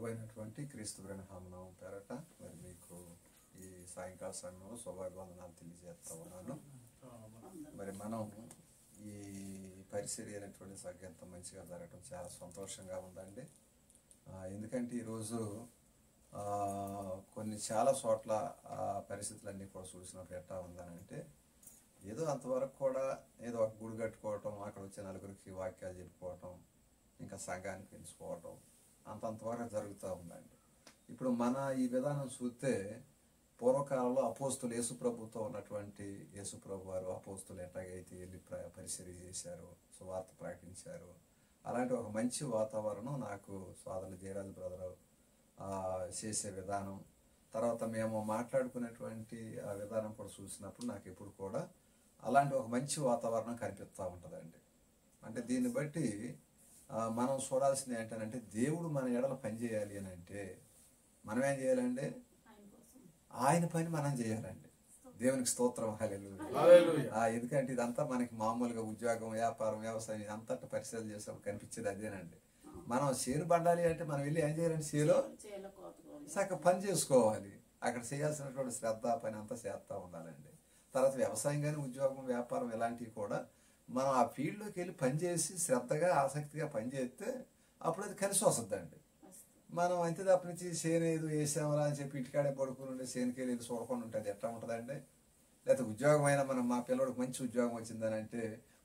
ప్రభు అయినటువంటి క్రీస్తు నామం పేరట మరి మీకు ఈ సాయంకాల సమయంలో శుభాభివందనాలు తెలియజేస్తా ఉన్నాను. మరి మనం ఈ పరిచర్య అనేటువంటి సంగీతం మంచిగా జరగడం చాలా సంతోషంగా ఉందండి. ఎందుకంటే ఈరోజు కొన్ని చాలా చోట్ల పరిస్థితులన్నీ కూడా చూసినప్పుడు ఎట్లా ఉందనంటే ఏదో అంతవరకు కూడా ఏదో ఒక గుడి కట్టుకోవటం, అక్కడ వచ్చే నలుగురికి వాక్యాలు చెప్పుకోవటం, ఇంకా సంఘాన్ని పెంచుకోవటం అంతవరకు జరుగుతూ ఉందండి. ఇప్పుడు మన ఈ విధానం చూస్తే పూర్వకాలంలో అపోస్తులు యేసుప్రభుతో ఉన్నటువంటి యేసుప్రభు వారు అపోస్తులు ఎట్లాగైతే వెళ్ళి పరిచర్య చేశారు, సువార్త ప్రకటించారు, అలాంటి ఒక మంచి వాతావరణం నాకు సోదరులు జయరాజు బ్రదరు చేసే విధానం, తర్వాత మేము మాట్లాడుకునేటువంటి ఆ విధానం కూడా చూసినప్పుడు నాకు ఎప్పుడు కూడా అలాంటి ఒక మంచి వాతావరణం కనిపిస్తూ ఉంటుందండి. అంటే దీన్ని బట్టి మనం చూడాల్సింది ఏంటంటే దేవుడు మన ఎడల పని చేయాలి అని అంటే మనం ఏం చేయాలండి? ఆయన పని మనం చేయాలండి. దేవునికి స్తోత్రం, హల్లెలూయా. ఎందుకంటే ఇదంతా మనకి మామూలుగా ఉద్యోగం, వ్యాపారం, వ్యవసాయం అంతటా పరిశీలన చేసినప్పుడు కనిపించేది అదేనండి. మనం చేను పండాలి అంటే మనం వెళ్ళి ఏం చేయాలండి? చేలో చక్కగా పని చేసుకోవాలి. అక్కడ చేయాల్సినటువంటి శ్రద్ధ పని అంతా చేస్తూ ఉండాలండి. తర్వాత వ్యవసాయం కానీ ఉద్యోగం, వ్యాపారం ఇలాంటివి కూడా మనం ఆ ఫీల్డ్లోకి వెళ్ళి పనిచేసి శ్రద్ధగా ఆసక్తిగా పనిచేస్తే అప్పుడు అది కలిసి వస్తుందండి. మనం అంతే తప్ప నుంచి చేను ఏదో వేసామరా అని చెప్పి ఇంటికాడే పడుకుని ఉండే చేనుకి వెళ్ళి చూడకుండా ఉంటుంది ఎట్లా ఉంటుందండి? లేకపోతే ఉద్యోగం అయినా మనం మా పిల్లడికి మంచి ఉద్యోగం వచ్చిందని అంటే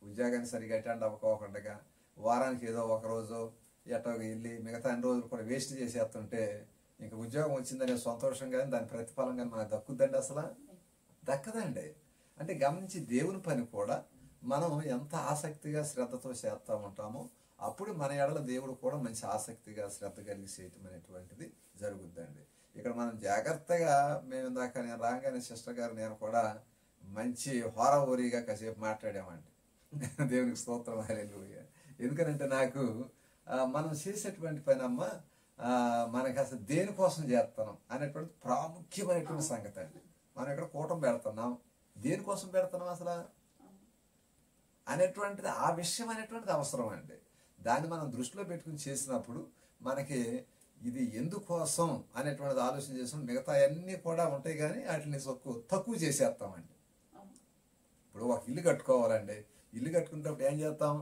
ఉద్యోగాన్ని సరిగా అటెండ్ అవ్వకోకుండా వారానికి ఏదో ఒక రోజు ఎట్టో వెళ్ళి మిగతా అన్ని రోజులు కూడా వేస్ట్ చేసేస్తుంటే ఇంకా ఉద్యోగం వచ్చిందనే సంతోషం కానీ దాని ప్రతిఫలం కానీ మనకు దక్కుద్దండి? అసలు దక్కదండి. అంటే గమనించి దేవుని పని కూడా మనం ఎంత ఆసక్తిగా శ్రద్ధతో చేస్తూ ఉంటామో అప్పుడు మన ఎడల దేవుడు కూడా మంచి ఆసక్తిగా శ్రద్ధ కలిగి చేయటం అనేటువంటిది జరుగుద్దండి. ఇక్కడ మనం జాగ్రత్తగా మేము ఇందాక నేను రాగానే సిస్టర్ గారు నేను కూడా మంచి హోరాహోరీగా కాసేపు మాట్లాడామండి. దేవునికి స్తోత్రం, హల్లెలూయా. ఎందుకనంటే నాకు మనం చేసేటువంటి పని అమ్మ మనకి అసలు దేనికోసం చేస్తున్నాం అనేటువంటి ప్రాముఖ్యమైనటువంటి సంగతి అండి. మనం ఇక్కడ కూటమి పెడుతున్నాం, దేనికోసం పెడుతున్నాం అసలు అనేటువంటిది, ఆ విషయం అనేటువంటిది అవసరం అండి. దాన్ని మనం దృష్టిలో పెట్టుకుని చేసినప్పుడు మనకి ఇది ఎందుకోసం అనేటువంటిది ఆలోచన చేసినప్పుడు మిగతా అన్నీ కూడా ఉంటాయి కానీ వాటిని తక్కువ చేసేస్తామండి. ఇప్పుడు ఒక ఇల్లు కట్టుకోవాలండి, ఇల్లు కట్టుకునేటప్పుడు ఏం చేస్తాం?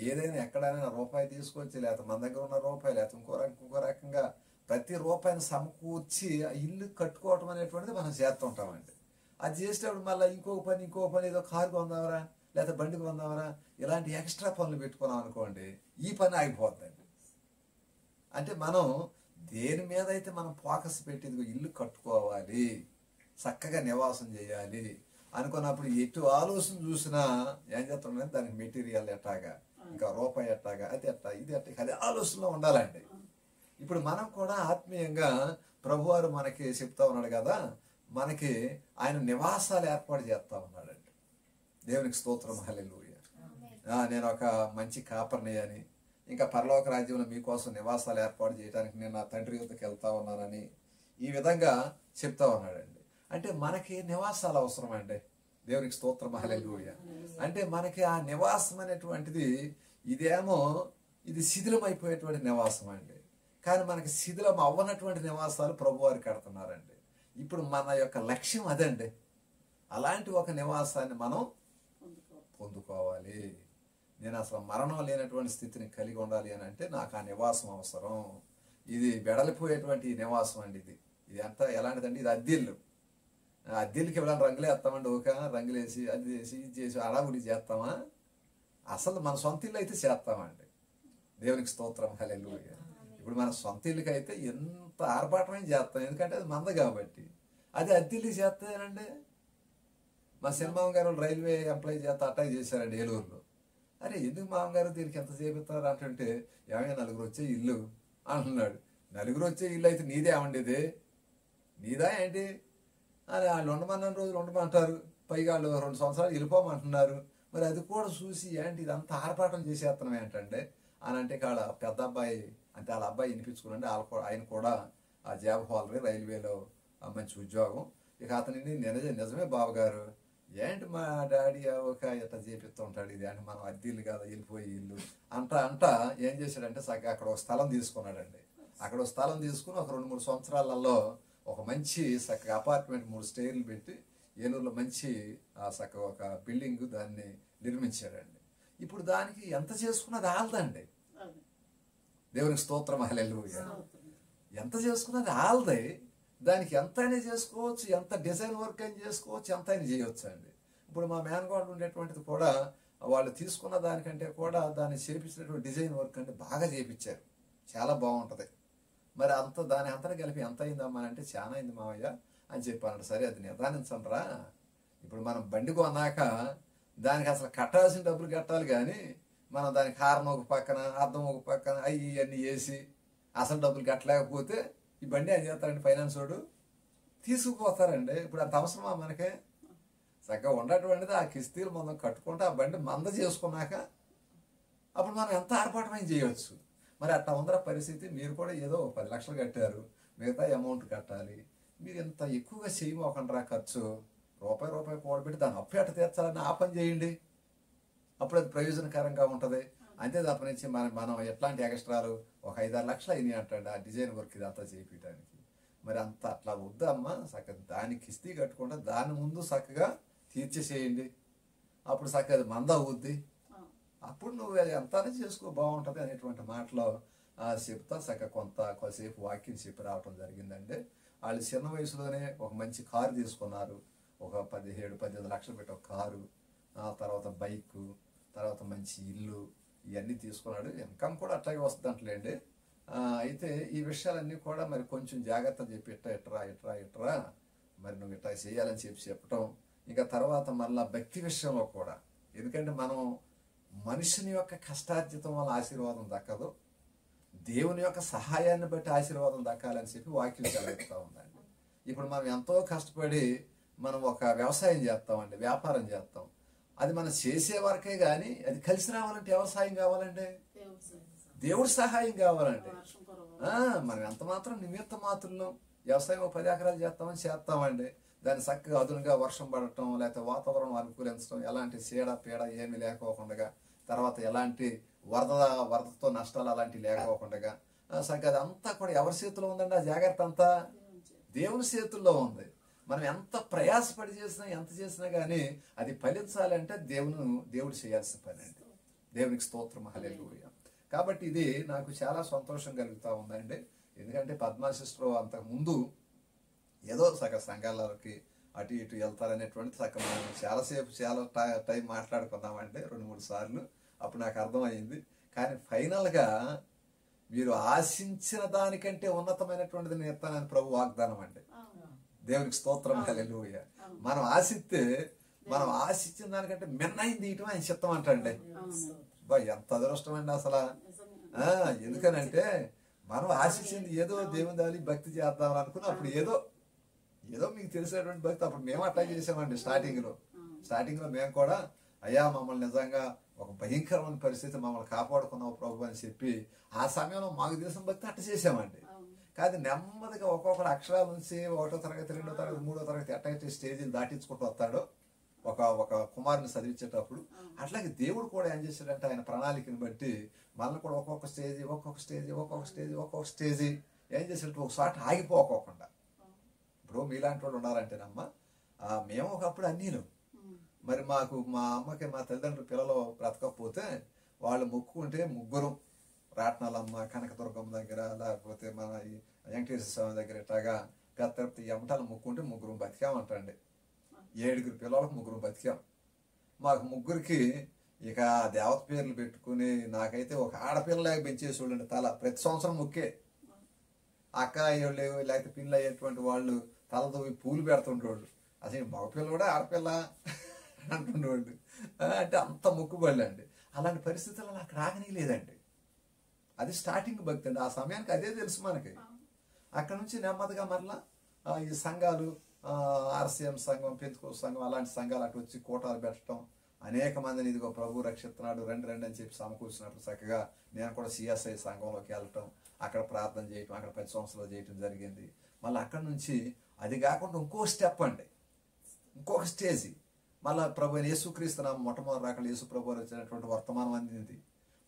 ఏదైనా ఎక్కడైనా రూపాయి తీసుకొచ్చి లేకపోతే మన దగ్గర ఉన్న రూపాయి లేకపోతే ఇంకో రకంగా ప్రతి రూపాయిని సమకూర్చి ఆ ఇల్లు కట్టుకోవటం అనేటువంటిది మనం చేస్తుంటామండి. అది చేసేటప్పుడు మళ్ళీ ఇంకో పని ఏదో కారు కొందామరా లేకపోతే బండికి కొందామరా ఇలాంటి ఎక్స్ట్రా పనులు పెట్టుకున్నాం అనుకోండి, ఈ పని ఆగిపోతుందండి. అంటే మనం దేని మీద అయితే మనం ఫోకస్ పెట్టేది ఇల్లు కట్టుకోవాలి, చక్కగా నివాసం చేయాలి అనుకున్నప్పుడు ఎటు ఆలోచన చూసినా ఏం చేస్తున్నాం? దానికి మెటీరియల్ ఎట్టాగా, ఇంకా రూపాయి ఎట్టాగా, అది ఎట్టా ఇది ఎట్టా, అది ఆలోచనలో ఉండాలండి. ఇప్పుడు మనం కూడా ఆత్మీయంగా ప్రభువారు మనకి చెప్తా ఉన్నాడు కదా, మనకి ఆయన నివాసాలు ఏర్పాటు చేస్తా ఉన్నాడండి. దేవునికి స్తోత్రం, హల్లెలూయా. నేను ఒక మంచి కాపర్ని అని, ఇంకా పరలోక రాజ్యంలో మీకోసం నివాసాలు ఏర్పాటు చేయడానికి నేను నా తండ్రి వద్దకు వెళ్తా ఉన్నానని ఈ విధంగా చెప్తా ఉన్నాడండి. అంటే మనకి నివాసాలు అవసరం అండి. దేవునికి స్తోత్రం, హల్లెలూయా. అంటే మనకి ఆ నివాసం అనేటువంటిది ఇది శిథిలమైపోయేటువంటి నివాసం అండి. కానీ మనకి శిథిలం అవ్వనటువంటి నివాసాలు ప్రభువారు కడుతున్నారండి. ఇప్పుడు మన యొక్క లక్ష్యం అదండి. అలాంటి ఒక నివాసాన్ని మనం పొందుకోవాలి. నేను అసలు మరణం లేనటువంటి స్థితిని కలిగి ఉండాలి అని అంటే నాకు ఆ నివాసం అవసరం. ఇది వెడలిపోయేటువంటి నివాసం అండి. ఇది అంతా ఎలాంటిదండి? ఇది అద్దెల్లు. అద్దెలకి ఎవరైనా రంగులు వేస్తామండి, ఒక రంగులు వేసి అది చేసి ఇది చేసి అడావుడి చేస్తామా? అసలు మన సొంత ఇల్లు అయితే చేస్తామండి. దేవునికి స్తోత్రం, హల్లెలూయా. ఇప్పుడు మన సొంత ఇల్లుకి అయితే ఎంత ఆర్భాటమే చేస్తాం, ఎందుకంటే అది మంద కాబట్టి. అది అద్దెల్లు చేస్తానండి. మా సినిమామ గారు రైల్వే ఎంప్లాయీ చేత అటాక్ చేశారండి ఏలూరులో. అరే ఎందుకు మామగారు దీనికి ఎంత చేపిస్తారు అంటే, ఏమైనా నలుగురు వచ్చే ఇల్లు అంటున్నాడు. నలుగురు వచ్చే ఇల్లు అయితే నీదే ఉండేది, నీదా ఏంటి అని వాళ్ళు ఉండమన్న రోజులు ఉండమంటారు, పైగా వాళ్ళు 2 సంవత్సరాలు వెళ్ళిపోమంటున్నారు. మరి అది కూడా చూసి ఏంటి ఇదంతా ఆర్భాటం చేసేస్తున్నాం ఏంటంటే అని అంటే వాళ్ళ పెద్ద అబ్బాయి అంటే వాళ్ళ అబ్బాయి వినిపించుకున్నాండి. ఆయన కూడా ఆ జాబ్ హోల్డర్, రైల్వేలో మంచి ఉద్యోగం. ఇక అతనిని నిజమే బావగారు, ఏంటి మా డాడీ ఒక ఇట్లా చేపిస్తూ ఉంటాడు, ఇది అంటే మనం అద్దెలు కదా వెళ్ళిపోయి ఇల్లు అంట ఏం చేశాడంటే అక్కడ ఒక స్థలం తీసుకున్నాడండి. అక్కడ స్థలం తీసుకుని ఒక 2-3 సంవత్సరాలలో ఒక మంచి చక్కగా అపార్ట్మెంట్ 3 స్టేర్లు పెట్టి ఏలూరులో మంచి చక్కగా ఒక బిల్డింగ్ దాన్ని నిర్మించాడండి. ఇప్పుడు దానికి ఎంత చేసుకున్నది ఆల్దండి. దేవునికి స్తోత్రం, హల్లెలూయా. ఎంత చేసుకున్నది ఆల్దే. దానికి ఎంత అయినా చేసుకోవచ్చు, ఎంత డిజైన్ వర్క్ అయినా చేసుకోవచ్చు, ఎంత అయినా చేయవచ్చు అండి. ఇప్పుడు మా మేనగాడు ఉండేటువంటిది కూడా వాళ్ళు తీసుకున్న దానికంటే కూడా దాన్ని చేపించినటువంటి డిజైన్ వర్క్ అంటే బాగా చేపించారు, చాలా బాగుంటుంది. మరి దాని అంతా కలిపి ఎంత అయిందమ్మా అంటే చాలా అయింది మావయ్య అని చెప్పాను. సరే అది నిర్ధారించండి రా. ఇప్పుడు మనం బండి కొన్నాక దానికి అసలు కట్టాల్సిన డబ్బులు కట్టాలి, కానీ మనం దానికి హార్న్ ఒక పక్కన అద్దం ఒక పక్కన అన్నీ వేసి అసలు డబ్బులు కట్టలేకపోతే ఈ బండి ఏం చేస్తారండి, ఫైనాన్స్ వాడు తీసుకుపోతారండి. ఇప్పుడు అంత అవసరమా మనకే? చక్కగా ఉండేటువంటిది ఆ కిస్తీలు మనం కట్టుకుంటే ఆ బండి మంద చేసుకున్నాక అప్పుడు మనం ఎంత ఆర్పాటమైన చేయవచ్చు. మరి అట్లా ఉందరా పరిస్థితి. మీరు కూడా ఏదో 10 లక్షలు కట్టారు, మిగతా అమౌంట్ కట్టాలి. మీరు ఇంత ఎక్కువగా చేయమోకండి ఖర్చు. రూపాయి కూడబెట్టి దాన్ని అప్పు ఎట్ట తీర్చాలని ఆ పని చేయండి. అప్పుడు అది ప్రయోజనకరంగా ఉంటుంది. అంతే తప్పనించి మనం ఎట్లాంటి ఎక్స్ట్రాలు ఒక 5-6 లక్షలు అయినాయి అంటండి ఆ డిజైన్ వర్క్ ఇదంతా చేయించడానికి. మరి అంత అట్లా వద్దమ్మా, చక్కగా దానికి కిస్తీ కట్టుకుంటే దాని ముందు చక్కగా తీర్చేసేయండి. అప్పుడు చక్కగా అది మంద అవుద్ది. అప్పుడు నువ్వు ఎంత చేసుకో బాగుంటుంది అనేటువంటి మాటలో చెప్తా చక్కగా కొంతసేపు వాక్యం చెప్పి రావటం జరిగిందండి. వాళ్ళు చిన్న వయసులోనే ఒక మంచి కారు తీసుకున్నారు. ఒక 17-18 లక్షలు పెట్టి ఒక కారు, తర్వాత బైకు, తర్వాత మంచి ఇల్లు, ఇవన్నీ తీసుకున్నాడు. ఇన్కమ్ కూడా అట్లాగే వస్తుందంటలేండి. అయితే ఈ విషయాలన్నీ కూడా మరి కొంచెం జాగ్రత్త చెప్పి ఇట్రా మరి నువ్వు ఇట్లా చేయాలని చెప్పటం. ఇంకా తర్వాత మళ్ళా భక్తి విషయంలో కూడా, ఎందుకంటే మనం మనుషుని యొక్క కష్టార్జితం వల్ల ఆశీర్వాదం దక్కదు, దేవుని యొక్క సహాయాన్ని బట్టి ఆశీర్వాదం దక్కాలని చెప్పి వాక్యం చదువుతూ ఉందండి. ఇప్పుడు మనం ఎంతో కష్టపడి మనం ఒక వ్యవసాయం చేస్తామండి, వ్యాపారం చేస్తాం. అది మనం చేసే వరకే కానీ అది కలిసి రావాలంటే ఎవరి సాయం కావాలండి? దేవుడి సహాయం కావాలండి. మనం ఎంత మాత్రం నిమిత్త మాత్రులను వ్యవసాయం 10 ఎకరాలు చేస్తామండి. దాన్ని చక్కగా అదునుగా వర్షం పడటం, లేకపోతే వాతావరణం అనుకూలించడం, ఎలాంటి పీడ ఏమీ లేకోకుండా, తర్వాత ఎలాంటి వరదతో నష్టాలు అలాంటివి లేకోకుండా చక్కగా అదంతా కూడా ఎవరి చేతిలో ఉందండి? ఆ జాగ్రత్త అంతా దేవుని చేతుల్లో ఉంది. మనం ఎంత ప్రయాసపడి చేసినా ఎంత చేసినా కానీ అది ఫలించాలంటే దేవుడు చేయాల్సిన పని అండి. దేవునికి స్తోత్రం, హల్లెలూయా. కాబట్టి ఇది నాకు చాలా సంతోషం కలుగుతూ ఉందండి. ఎందుకంటే పద్మా సిస్టర్ అంతకుముందు ఏదో సంఘాలకి అటు ఇటు వెళ్తారనేటువంటి మనం చాలా టైం మాట్లాడుకున్నామండి 2-3 సార్లు. అప్పుడు నాకు అర్థమైంది. కానీ ఫైనల్గా మీరు ఆశించిన దానికంటే ఉన్నతమైనటువంటిది నేను ఇస్తానని ప్రభు వాగ్దానం అండి. దేవునికి స్తోత్రం, హల్లెలూయా. మనం ఆశించిన దానికంటే మిన్నైంది తీయటం ఆయన చిత్తం అంటండి. ఎంత అదృష్టం అండి అసలు. ఎందుకనంటే మనం ఆశించింది ఏదో దేవుని దాని భక్తి చేద్దామని అనుకుని అప్పుడు ఏదో మీకు తెలిసినటువంటి భక్తి అప్పుడు మేము అట్లా చేసామండి. స్టార్టింగ్ లో మేము కూడా అయ్యా మమ్మల్ని నిజంగా ఒక భయంకరమైన పరిస్థితి మమ్మల్ని కాపాడుకున్నావు ప్రభు అని చెప్పి ఆ సమయంలో మాకు తెలిసిన భక్తి అట్ట చేసామండి. కానీ నెమ్మదిగా ఒక్కొక్కరు అక్షరాల నుంచి 1వ తరగతి 2వ తరగతి 3వ తరగతి ఎట్టయితే స్టేజీలు దాటించుకుంటూ వస్తాడో ఒక కుమారుని చదివించేటప్పుడు, అట్లాగే దేవుడు కూడా ఏం చేశాడంటే ఆయన ప్రణాళికని బట్టి మనల్ని కూడా ఒక్కొక్క స్టేజీ ఏం చేసినట్టు ఒక చోట ఆగిపోకోకుండా. ఇప్పుడు మీలాంటి వాళ్ళు ఉండాలంటేనమ్మా, మేము ఒకప్పుడు అన్నీను మరి మా అమ్మకి మా తల్లిదండ్రులు పిల్లలు బ్రతకపోతే వాళ్ళు మొక్కుకుంటే ముగ్గురు రాట్నాలమ్మ కనకదుర్గమ్మ దగ్గర, లేకపోతే మన వెంకటేశ్వర స్వామి దగ్గర ఇట్లాగా పెద్ద ఎమటాలు మొక్కుంటే ముగ్గురు బతికామంటండి. 7 పిల్లలకు 3 బతికాం. మాకు ముగ్గురికి ఇక దేవత పేర్లు పెట్టుకుని నాకైతే ఒక ఆడపిల్లలాగా పెంచేసేవాళ్ళండి. తల ప్రతి సంవత్సరం మొక్కే అక్క అయ్యేవాళ్ళు లేకపోతే పిల్లలు అయ్యేటువంటి వాళ్ళు తలతో పూలు పెడుతుండేవాళ్ళు. అసలు మగపిల్ల కూడా ఆడపిల్ల అంటుండేవాళ్ళు. అంటే అంత మొక్కుబడి అండి. అలాంటి పరిస్థితుల్లో నాకు రాగనీ లేదండి. అది స్టార్టింగ్ భక్తి అండి. ఆ సమయానికి అదే తెలుసు మనకి. అక్కడ నుంచి నెమ్మదిగా మరలా ఈ సంఘాలు, ఆర్సీఎం సంఘం, పెంతుకోస్తు సంఘం, అలాంటి సంఘాలు అటు వచ్చి కోటాలు పెట్టడం, అనేక మందిని ఇదిగో ప్రభు రక్షిస్తున్నాడు రండి అని చెప్పి సమకూర్చినప్పుడు చక్కగా నేను కూడా సిఎస్ఐ సంఘంలోకి వెళ్ళటం, అక్కడ ప్రార్థన చేయటం, అక్కడ 10 సంవత్సరాలు చేయటం జరిగింది. మళ్ళీ అక్కడ నుంచి అది కాకుండా ఇంకో స్టెప్ అండి, ఇంకొక స్టేజీ. మళ్ళీ ప్రభు యేసుక్రీస్తునామం మొట్టమొదటి రాకడ యేసు ప్రభు వచ్చినటువంటి వర్తమానం అందింది.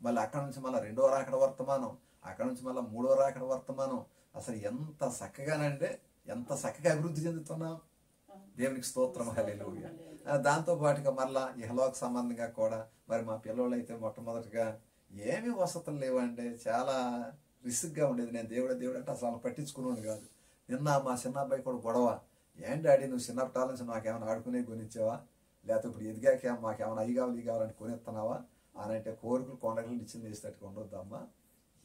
మళ్ళీ అక్కడ నుంచి మళ్ళీ 2వ రాకడ వర్తమానం, అక్కడ నుంచి మళ్ళీ మూడో రాకడ వర్తమానం అసలు ఎంత చక్కగానంటే ఎంత చక్కగా అభివృద్ధి చెందుతున్నాం. దేవునికి స్తోత్రం, హల్లెలూయా. దాంతో పాటుగా మళ్ళా ఇహలోక సంబంధంగా కూడా మరి మా పిల్లలు అయితే మొట్టమొదటిగా ఏమీ వసతులు లేవండి, చాలా రిస్క్గా ఉండేది. నేను దేవుడు అంటే అసలు పట్టించుకున్నాను కాదు. నిన్న మా చిన్న అబ్బాయి కూడా గొడవ, ఏంటి డాడీ నువ్వు చిన్నప్పటి నుంచి మాకేమైనా ఆడుకునే కొనిచ్చావా, లేకపోతే ఇప్పుడు ఎదిగాక మాకేమైనా అవి కావాలి కావాలని కొనిస్తున్నావా అని అంటే, కోరికలు కొండలు ఇచ్చింది వేసేటట్టు ఉండొద్దమ్మా,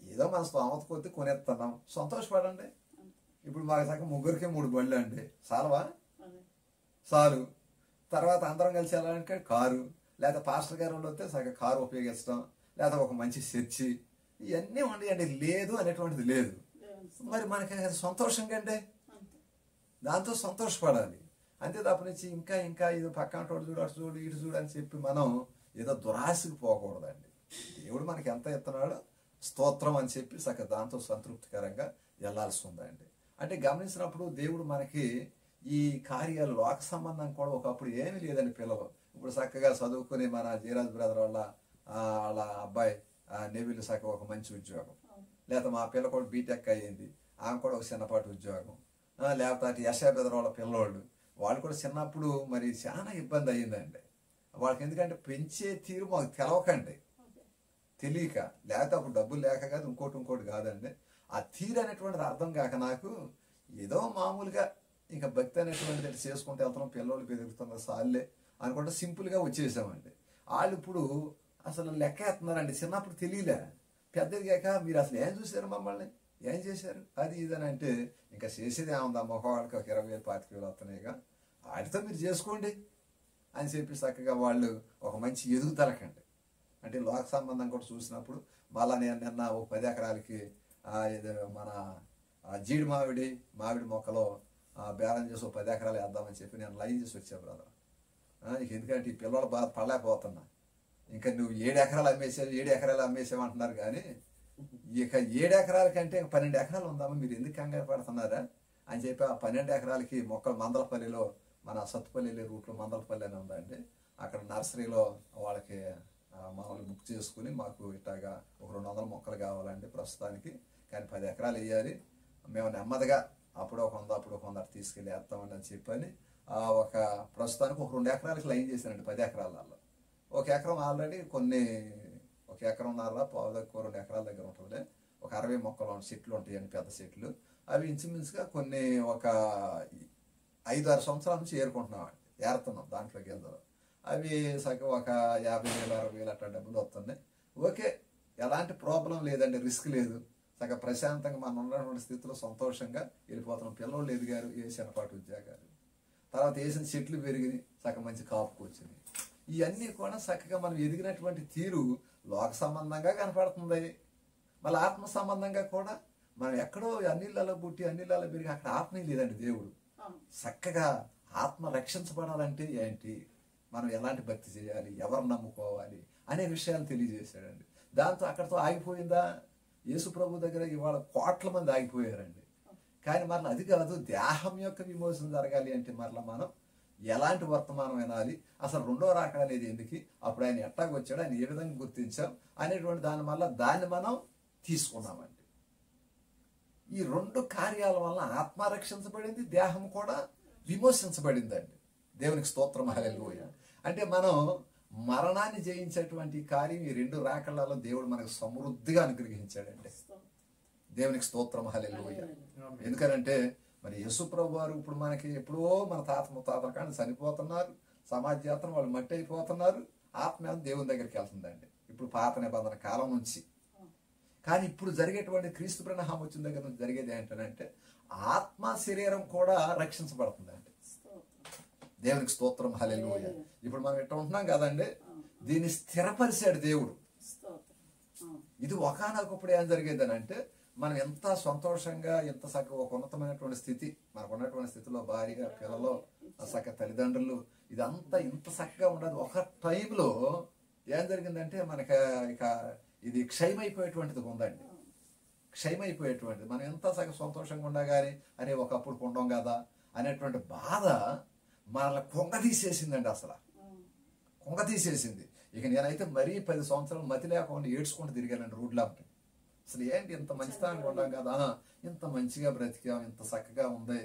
ఏదో మన స్తోమత కొద్ది కొనేస్తున్నాం, సంతోషపడండి. ఇప్పుడు మాకు సగం ముగ్గురికి 3 బండ్లు అండి, చాలవా? చాలు. తర్వాత అందరం కలిసి వెళ్ళాలంటే కారు, లేదా పాస్టర్ గారు వస్తే సగం కారు ఉపయోగించడం, లేదా ఒక మంచి చర్చి, ఇవన్నీ ఉండేయండి. లేదు అనేటువంటిది లేదు. మరి మనకి సంతోషంగా అండి, దాంతో సంతోషపడాలి. అంతే తప్ప నుంచి ఇంకా ఇంకా ఇది పక్కన చూడు అటు చూడు ఇటు చూడు అని చెప్పి మనం ఏదో దురాశకు పోకూడదండి. దేవుడు మనకి ఎంత ఇస్తున్నాడో స్తోత్రం అని చెప్పి సగం దాంతో సంతృప్తికరంగా వెళ్ళాల్సి ఉందండి. అంటే గమనించినప్పుడు దేవుడు మనకి ఈ కార్యాలు లోక సంబంధం కూడా ఒకప్పుడు ఏమీ లేదండి. పిల్లలు ఇప్పుడు చక్కగా చదువుకుని మన జీరాజ్ బ్రదర్ వాళ్ళ అబ్బాయి నెవిల్ చక్కగా ఒక మంచి ఉద్యోగం, లేకపోతే మా పిల్ల కూడా బీటెక్ అయ్యింది, ఆమె కూడా ఒక చిన్నపాటి ఉద్యోగం, లేకపోతే అటు యశా బ్రదర్ వాళ్ళ పిల్లోళ్ళు వాళ్ళు కూడా చిన్నప్పుడు మరి చాలా ఇబ్బంది అయ్యిందండి వాళ్ళకి. ఎందుకంటే పెంచే తీరు మాకు తెలవకండి, తెలియక, లేకపోతే అప్పుడు డబ్బులు లేక కాదు, ఇంకోటి కాదండి. ఆ తీరు అనేటువంటిది అర్థం కాక నాకు ఏదో మామూలుగా ఇంకా భక్తి అనేటువంటిది చేసుకుంటూ వెళ్తున్నాం, పిల్లలు పెరుగుతున్న సార్లే అనుకుంటే సింపుల్గా వచ్చేసామండి. వాళ్ళు ఇప్పుడు అసలు లెక్క వేస్తున్నారండి. చిన్నప్పుడు తెలియలే, పెద్దదిగాక మీరు అసలు ఏం చూశారు, మమ్మల్ని ఏం చేశారు, అది ఇదని అంటే ఇంకా చేసేది ఏముందా, మొహవాళ్ళకి ఒక 20,000 25,000 వస్తున్నాయిగా, వాటితో మీరు చేసుకోండి అని చెప్పి చక్కగా వాళ్ళు ఒక మంచి ఎదుగుదలకండి. అంటే లోక సంబంధం కూడా చూసినప్పుడు మళ్ళా నేను నిన్న ఓ 10 ఎకరాలకి మన జీడి మామిడి మొక్కలో బేరం చేసి ఓ 10 ఎకరాలు వేద్దామని చెప్పి నేను లైన్ చేసి వచ్చా బ్రదర్. ఎందుకంటే ఈ పిల్లలు బాగా పడలేకపోతున్నా, ఇంకా నువ్వు 7 ఎకరాలు అమ్మేసావు అంటున్నారు, కానీ ఇక 7 ఎకరాల కంటే 12 ఎకరాలు ఉందామా, మీరు ఎందుకు కంగారు పడుతున్నారా అని చెప్పి ఆ 12 ఎకరాలకి మొక్కలు మందలపల్లిలో, మన సత్తుపల్లి రూట్లో మందలపల్లి అని ఉందండి, అక్కడ నర్సరీలో వాళ్ళకి మామూలు బుక్ చేసుకుని మాకు ఇట్లాగా ఒక 200 మొక్కలు కావాలండి ప్రస్తుతానికి, కానీ 10 ఎకరాలు వేయాలి, మేము నెమ్మదిగా అప్పుడు ఒక 100 అప్పుడు ఒక 100 తీసుకెళ్ళి వేస్తామని అని చెప్పని ఒక ప్రస్తుతానికి ఒక 2 ఎకరాలకి లైన్ చేశానండి. 10 ఎకరాలలో 1 ఎకరం ఆల్రెడీ ఒక ఎకరంన్నర పావుదక్కువ 2 ఎకరాల దగ్గర ఉంటుంది, ఒక 60 మొక్కలు చెట్లు ఉంటాయండి, పెద్ద చెట్లు. అవి ఇంచుమించుగా కొన్ని ఒక 5-6 సంవత్సరాల నుంచి ఏరుతున్నాం దాంట్లోకి వెళ్తాం. అవి సగం ఒక 50,000 60,000 అట్లా డబ్బులు వస్తున్నాయి. ఓకే, ఎలాంటి ప్రాబ్లం లేదండి, రిస్క్ లేదు, సగం ప్రశాంతంగా మనం ఉన్నటువంటి స్థితిలో సంతోషంగా వెళ్ళిపోతున్నాం. పిల్లలు ఎదిగారు, ఏ చిన్నపాటి ఉద్యోగాలు, తర్వాత వేసిన చెట్లు పెరిగినాయి, సగం మంచి కాపుకు వచ్చినాయి. ఇవన్నీ కూడా చక్కగా మనం ఎదిగినటువంటి తీరు లోక సంబంధంగా కనపడుతుంది. మళ్ళీ ఆత్మ సంబంధంగా కూడా మనం ఎక్కడో అన్నిళ్ళలో పుట్టి అన్నిళ్ళలో పెరిగి అక్కడ ఆత్మ లేదండి. దేవుడు చక్కగా ఆత్మ రక్షించబడాలంటే ఏంటి, మనం ఎలాంటి భక్తి చేయాలి, ఎవరు నమ్ముకోవాలి అనే విషయాలు తెలియజేశాడండి. దాంతో అక్కడితో ఆగిపోయిందా? యేసు ప్రభు దగ్గర ఇవాళ కోట్ల మంది ఆగిపోయారండి. కానీ మరలా అది కాదు, దేహం యొక్క విమోచన జరగాలి అంటే మరలా మనం ఎలాంటి వర్తమానం వినాలి, అసలు రెండో రాకడ అనేది ఎందుకు, అప్పుడు ఆయన ఎట్టాగా వచ్చాడు, ఆయన ఏ విధంగా గుర్తించాం అనేటువంటి దాన్ని మనం తీసుకున్నామండి. ఈ 2 కార్యాల వల్ల ఆత్మ రక్షించబడింది, దేహం కూడా విమోచించబడిందండి. దేవునికి స్తోత్రం, హల్లెలూయా. అంటే మనం మరణాన్ని జయించేటువంటి కార్యం ఈ 2 రాకళ్లలో దేవుడు మనకు సమృద్ధిగా అనుగ్రహించాడండి. దేవునికి స్తోత్రం, హల్లెలూయా. ఎందుకనంటే మరి యేసు ప్రభు వారు ఇప్పుడు మనకి ఎప్పుడో మన తాత ముత్తాతల కానీ చనిపోతున్నారు, సమాజ యాత్ర వాళ్ళు మట్టి అయిపోతున్నారు, ఆత్మ దేవుని దగ్గరికి వెళ్తుందండి ఇప్పుడు పాత నిబంధన కాలం నుంచి. కానీ ఇప్పుడు జరిగేటువంటి క్రీస్తు ప్రణామం వచ్చిన దగ్గర నుంచి జరిగేది ఏంటంటే ఆత్మ శరీరం కూడా రక్షించబడుతుందండి. దేవునికి స్తోత్రం, హల్లెలూయా. ఇప్పుడు మనం ఇట్లా ఉంటున్నాం కదండి, దీన్ని స్థిరపరిచాడు దేవుడు. ఇది ఒకానొకప్పుడు ఏం జరిగేదని అంటే మనం ఎంత సంతోషంగా ఎంత చక్కగా ఒక ఉన్నతమైనటువంటి స్థితి మనకు ఉన్నటువంటి స్థితిలో భార్య పిల్లలు చక్క తల్లిదండ్రులు ఇదంతా ఇంత చక్కగా ఉండదు. ఒక టైంలో ఏం జరిగిందంటే మనకి ఇక ఇది క్షయమైపోయేటువంటిది ఉందండి, క్షయమైపోయేటువంటిది. మనం ఎంత చక్కగా సంతోషంగా ఉండగానే అరే ఒకప్పుడు కొండం కదా అనేటువంటి బాధ మనల్ని కొంగతీసేసిందండి. అసలు కొంగతీసేసింది. ఇక నేనైతే మరీ 10 సంవత్సరాలు మతి లేకుండా ఏడ్చుకుంటూ తిరిగానండి రోడ్లో. అసలు ఏంటి ఇంత మంచితనంగా ఉన్నాం కదా, ఇంత మంచిగా బ్రతికాం, ఇంత చక్కగా ఉంది.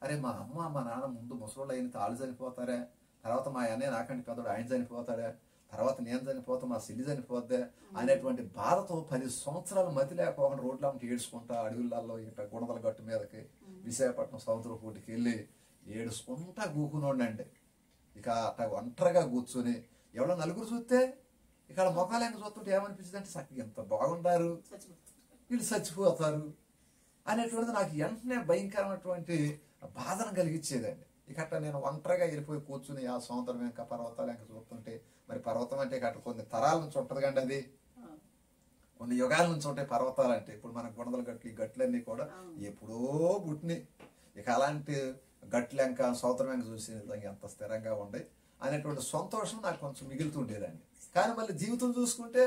అరే మా అమ్మ మా నాన్న ముందు ముసలోళ్ళు అయిన తాళ్ళు చనిపోతారే, తర్వాత మా అన్నయ్య నాకంటే పెద్దోడు ఆయన చనిపోతాడే, తర్వాత నేను చనిపోతా మా సిల్లి చనిపోద్దే అనేటువంటి బాధతో 10 సంవత్సరాలు మతి లేకపోకుండా రోడ్ల ఏడ్చుకుంటా అడవులలో ఇట గుణదల గట్టు మీదకి విశాఖపట్నం సముద్ర పూటికి వెళ్ళి ఏడుచుకుంటా కూకునోండి. ఇక అట్లా ఒంటరిగా కూర్చొని ఎవరో నలుగురు చూస్తే ఇక్కడ మొక్కలేక చూస్తుంటే ఏమనిపించింది అంటే చక్కగా ఎంత బాగుండారు, వీళ్ళు చచ్చిపోతారు అనేటువంటిది నాకు వెంటనే భయంకరమైనటువంటి బాధను కలిగించేదండి. ఇక అట్లా నేను ఒంటరిగా వెళ్ళిపోయి కూర్చుని ఆ సముద్రం వెనక పర్వతాలు వెనక చూస్తుంటే, మరి పర్వతం అంటే అట్లా కొన్ని తరాల నుంచి ఉంటది కండి, అది కొన్ని యుగాల నుంచి ఉంటాయి పర్వతాలు అంటే. ఇప్పుడు మన గుణదల గట్లు ఈ గట్లన్నీ కూడా ఎప్పుడో పుట్టినాయి. ఇక అలాంటి గట్లు వెంక సముద్రం వెంక చూసి నిజంగా ఎంత స్థిరంగా ఉండే అనేటువంటి సంతోషం నాకు కొంచెం మిగులుతుండేదండి. కానీ మళ్ళీ జీవితం చూసుకుంటే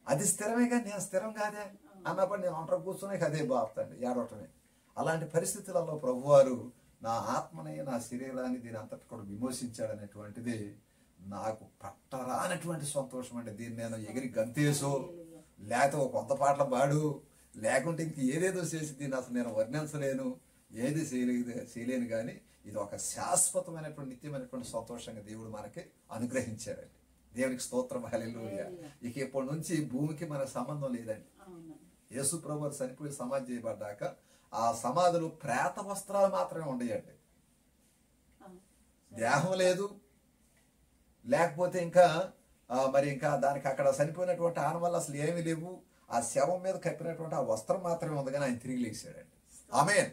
అది స్థిరమే కానీ నేను స్థిరం కాదే అన్నప్పుడు నేను ఒంటరి కూర్చునే అదే బాగుందండి, ఏడవటమే. అలాంటి పరిస్థితులలో ప్రభువారు నా ఆత్మని నా శరీరాన్ని దీని అంతటి కూడా విమోచించాడనేటువంటిది నాకు పట్టరానటువంటి సంతోషం అండి. దీన్ని నేను ఎగిరి గంతేసో లేకపోతే ఒక కొత్త పాటలు పాడు లేకుంటే ఇంక ఏదేదో చేసి దీన్ని అసలు నేను వర్ణించలేను, ఏది చేయలేను. కానీ ఇది ఒక శాశ్వతమైనటువంటి నిత్యమైనటువంటి సంతోషంగా దేవుడు మనకి అనుగ్రహించాడండి. దేవునికి స్తోత్రం, హల్లెలూయా. ఇక ఇప్పటి నుంచి భూమికి మనకు సంబంధం లేదండి. యేసు ప్రభువు చనిపోయి సమాధి చేయబడ్డాక ఆ సమాధులు ప్రేత వస్త్రాలు మాత్రమే ఉండేయండి. దేహం లేదు, లేకపోతే ఇంకా మరి ఇంకా దానికి అక్కడ చనిపోయినటువంటి ఆనవాళ్ళు అసలు ఏమీ లేవు. ఆ శవం మీద కప్పినటువంటి ఆ వస్త్రం మాత్రమే ఉంది, కానీ ఆయన తిరిగి లేచాడండి. ఆమేన్.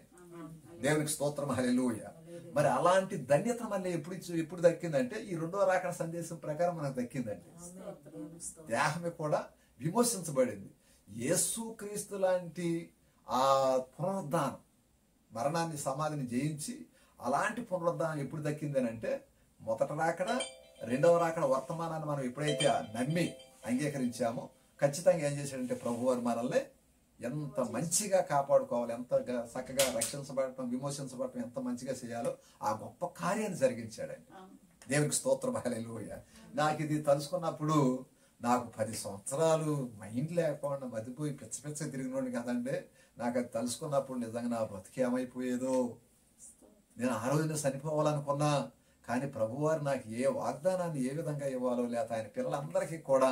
దేవునికి స్తోత్రం, హల్లెలూయా. మరి అలాంటి ధన్యత మళ్ళీ ఎప్పుడు దక్కిందంటే ఈ 2వ రాకడ సందేశం ప్రకారం మనకు దక్కిందండి. దేహమే కూడా విమోచించబడింది. యేసు క్రీస్తు లాంటి ఆ పునరుద్ధానం, మరణాన్ని సమాధిని జయించి అలాంటి పునరుద్ధానం ఎప్పుడు దక్కిందని అంటే మొదట రాకడ 2వ రాకడ వర్తమానాన్ని మనం ఎప్పుడైతే నమ్మి అంగీకరించామో ఖచ్చితంగా ఏం చేశాడంటే ప్రభువారు మనల్ని ఎంత మంచిగా కాపాడుకోవాలి, ఎంత చక్కగా రక్షించబడటం విమోచించబడటం ఎంత మంచిగా చేయాలో ఆ గొప్ప కార్యాన్ని జరిగించాడండి. దేవునికి స్తోత్రం, హల్లెలూయా. నాకు ఇది తలుసుకున్నప్పుడు నాకు 10 సంవత్సరాలు మైండ్ లేకుండా మతిపోయి పిచ్చ తిరిగినోడిని కదండి. నాకు అది తలుసుకున్నప్పుడు నిజంగా నా బతికేమైపోయేదో. నేను ఆ రోజున చనిపోవాలనుకున్నా, కానీ ప్రభువారు నాకు ఏ వాగ్దానాన్ని ఏ విధంగా ఇవ్వాలో, లేకపోతే ఆయన పిల్లలందరికీ కూడా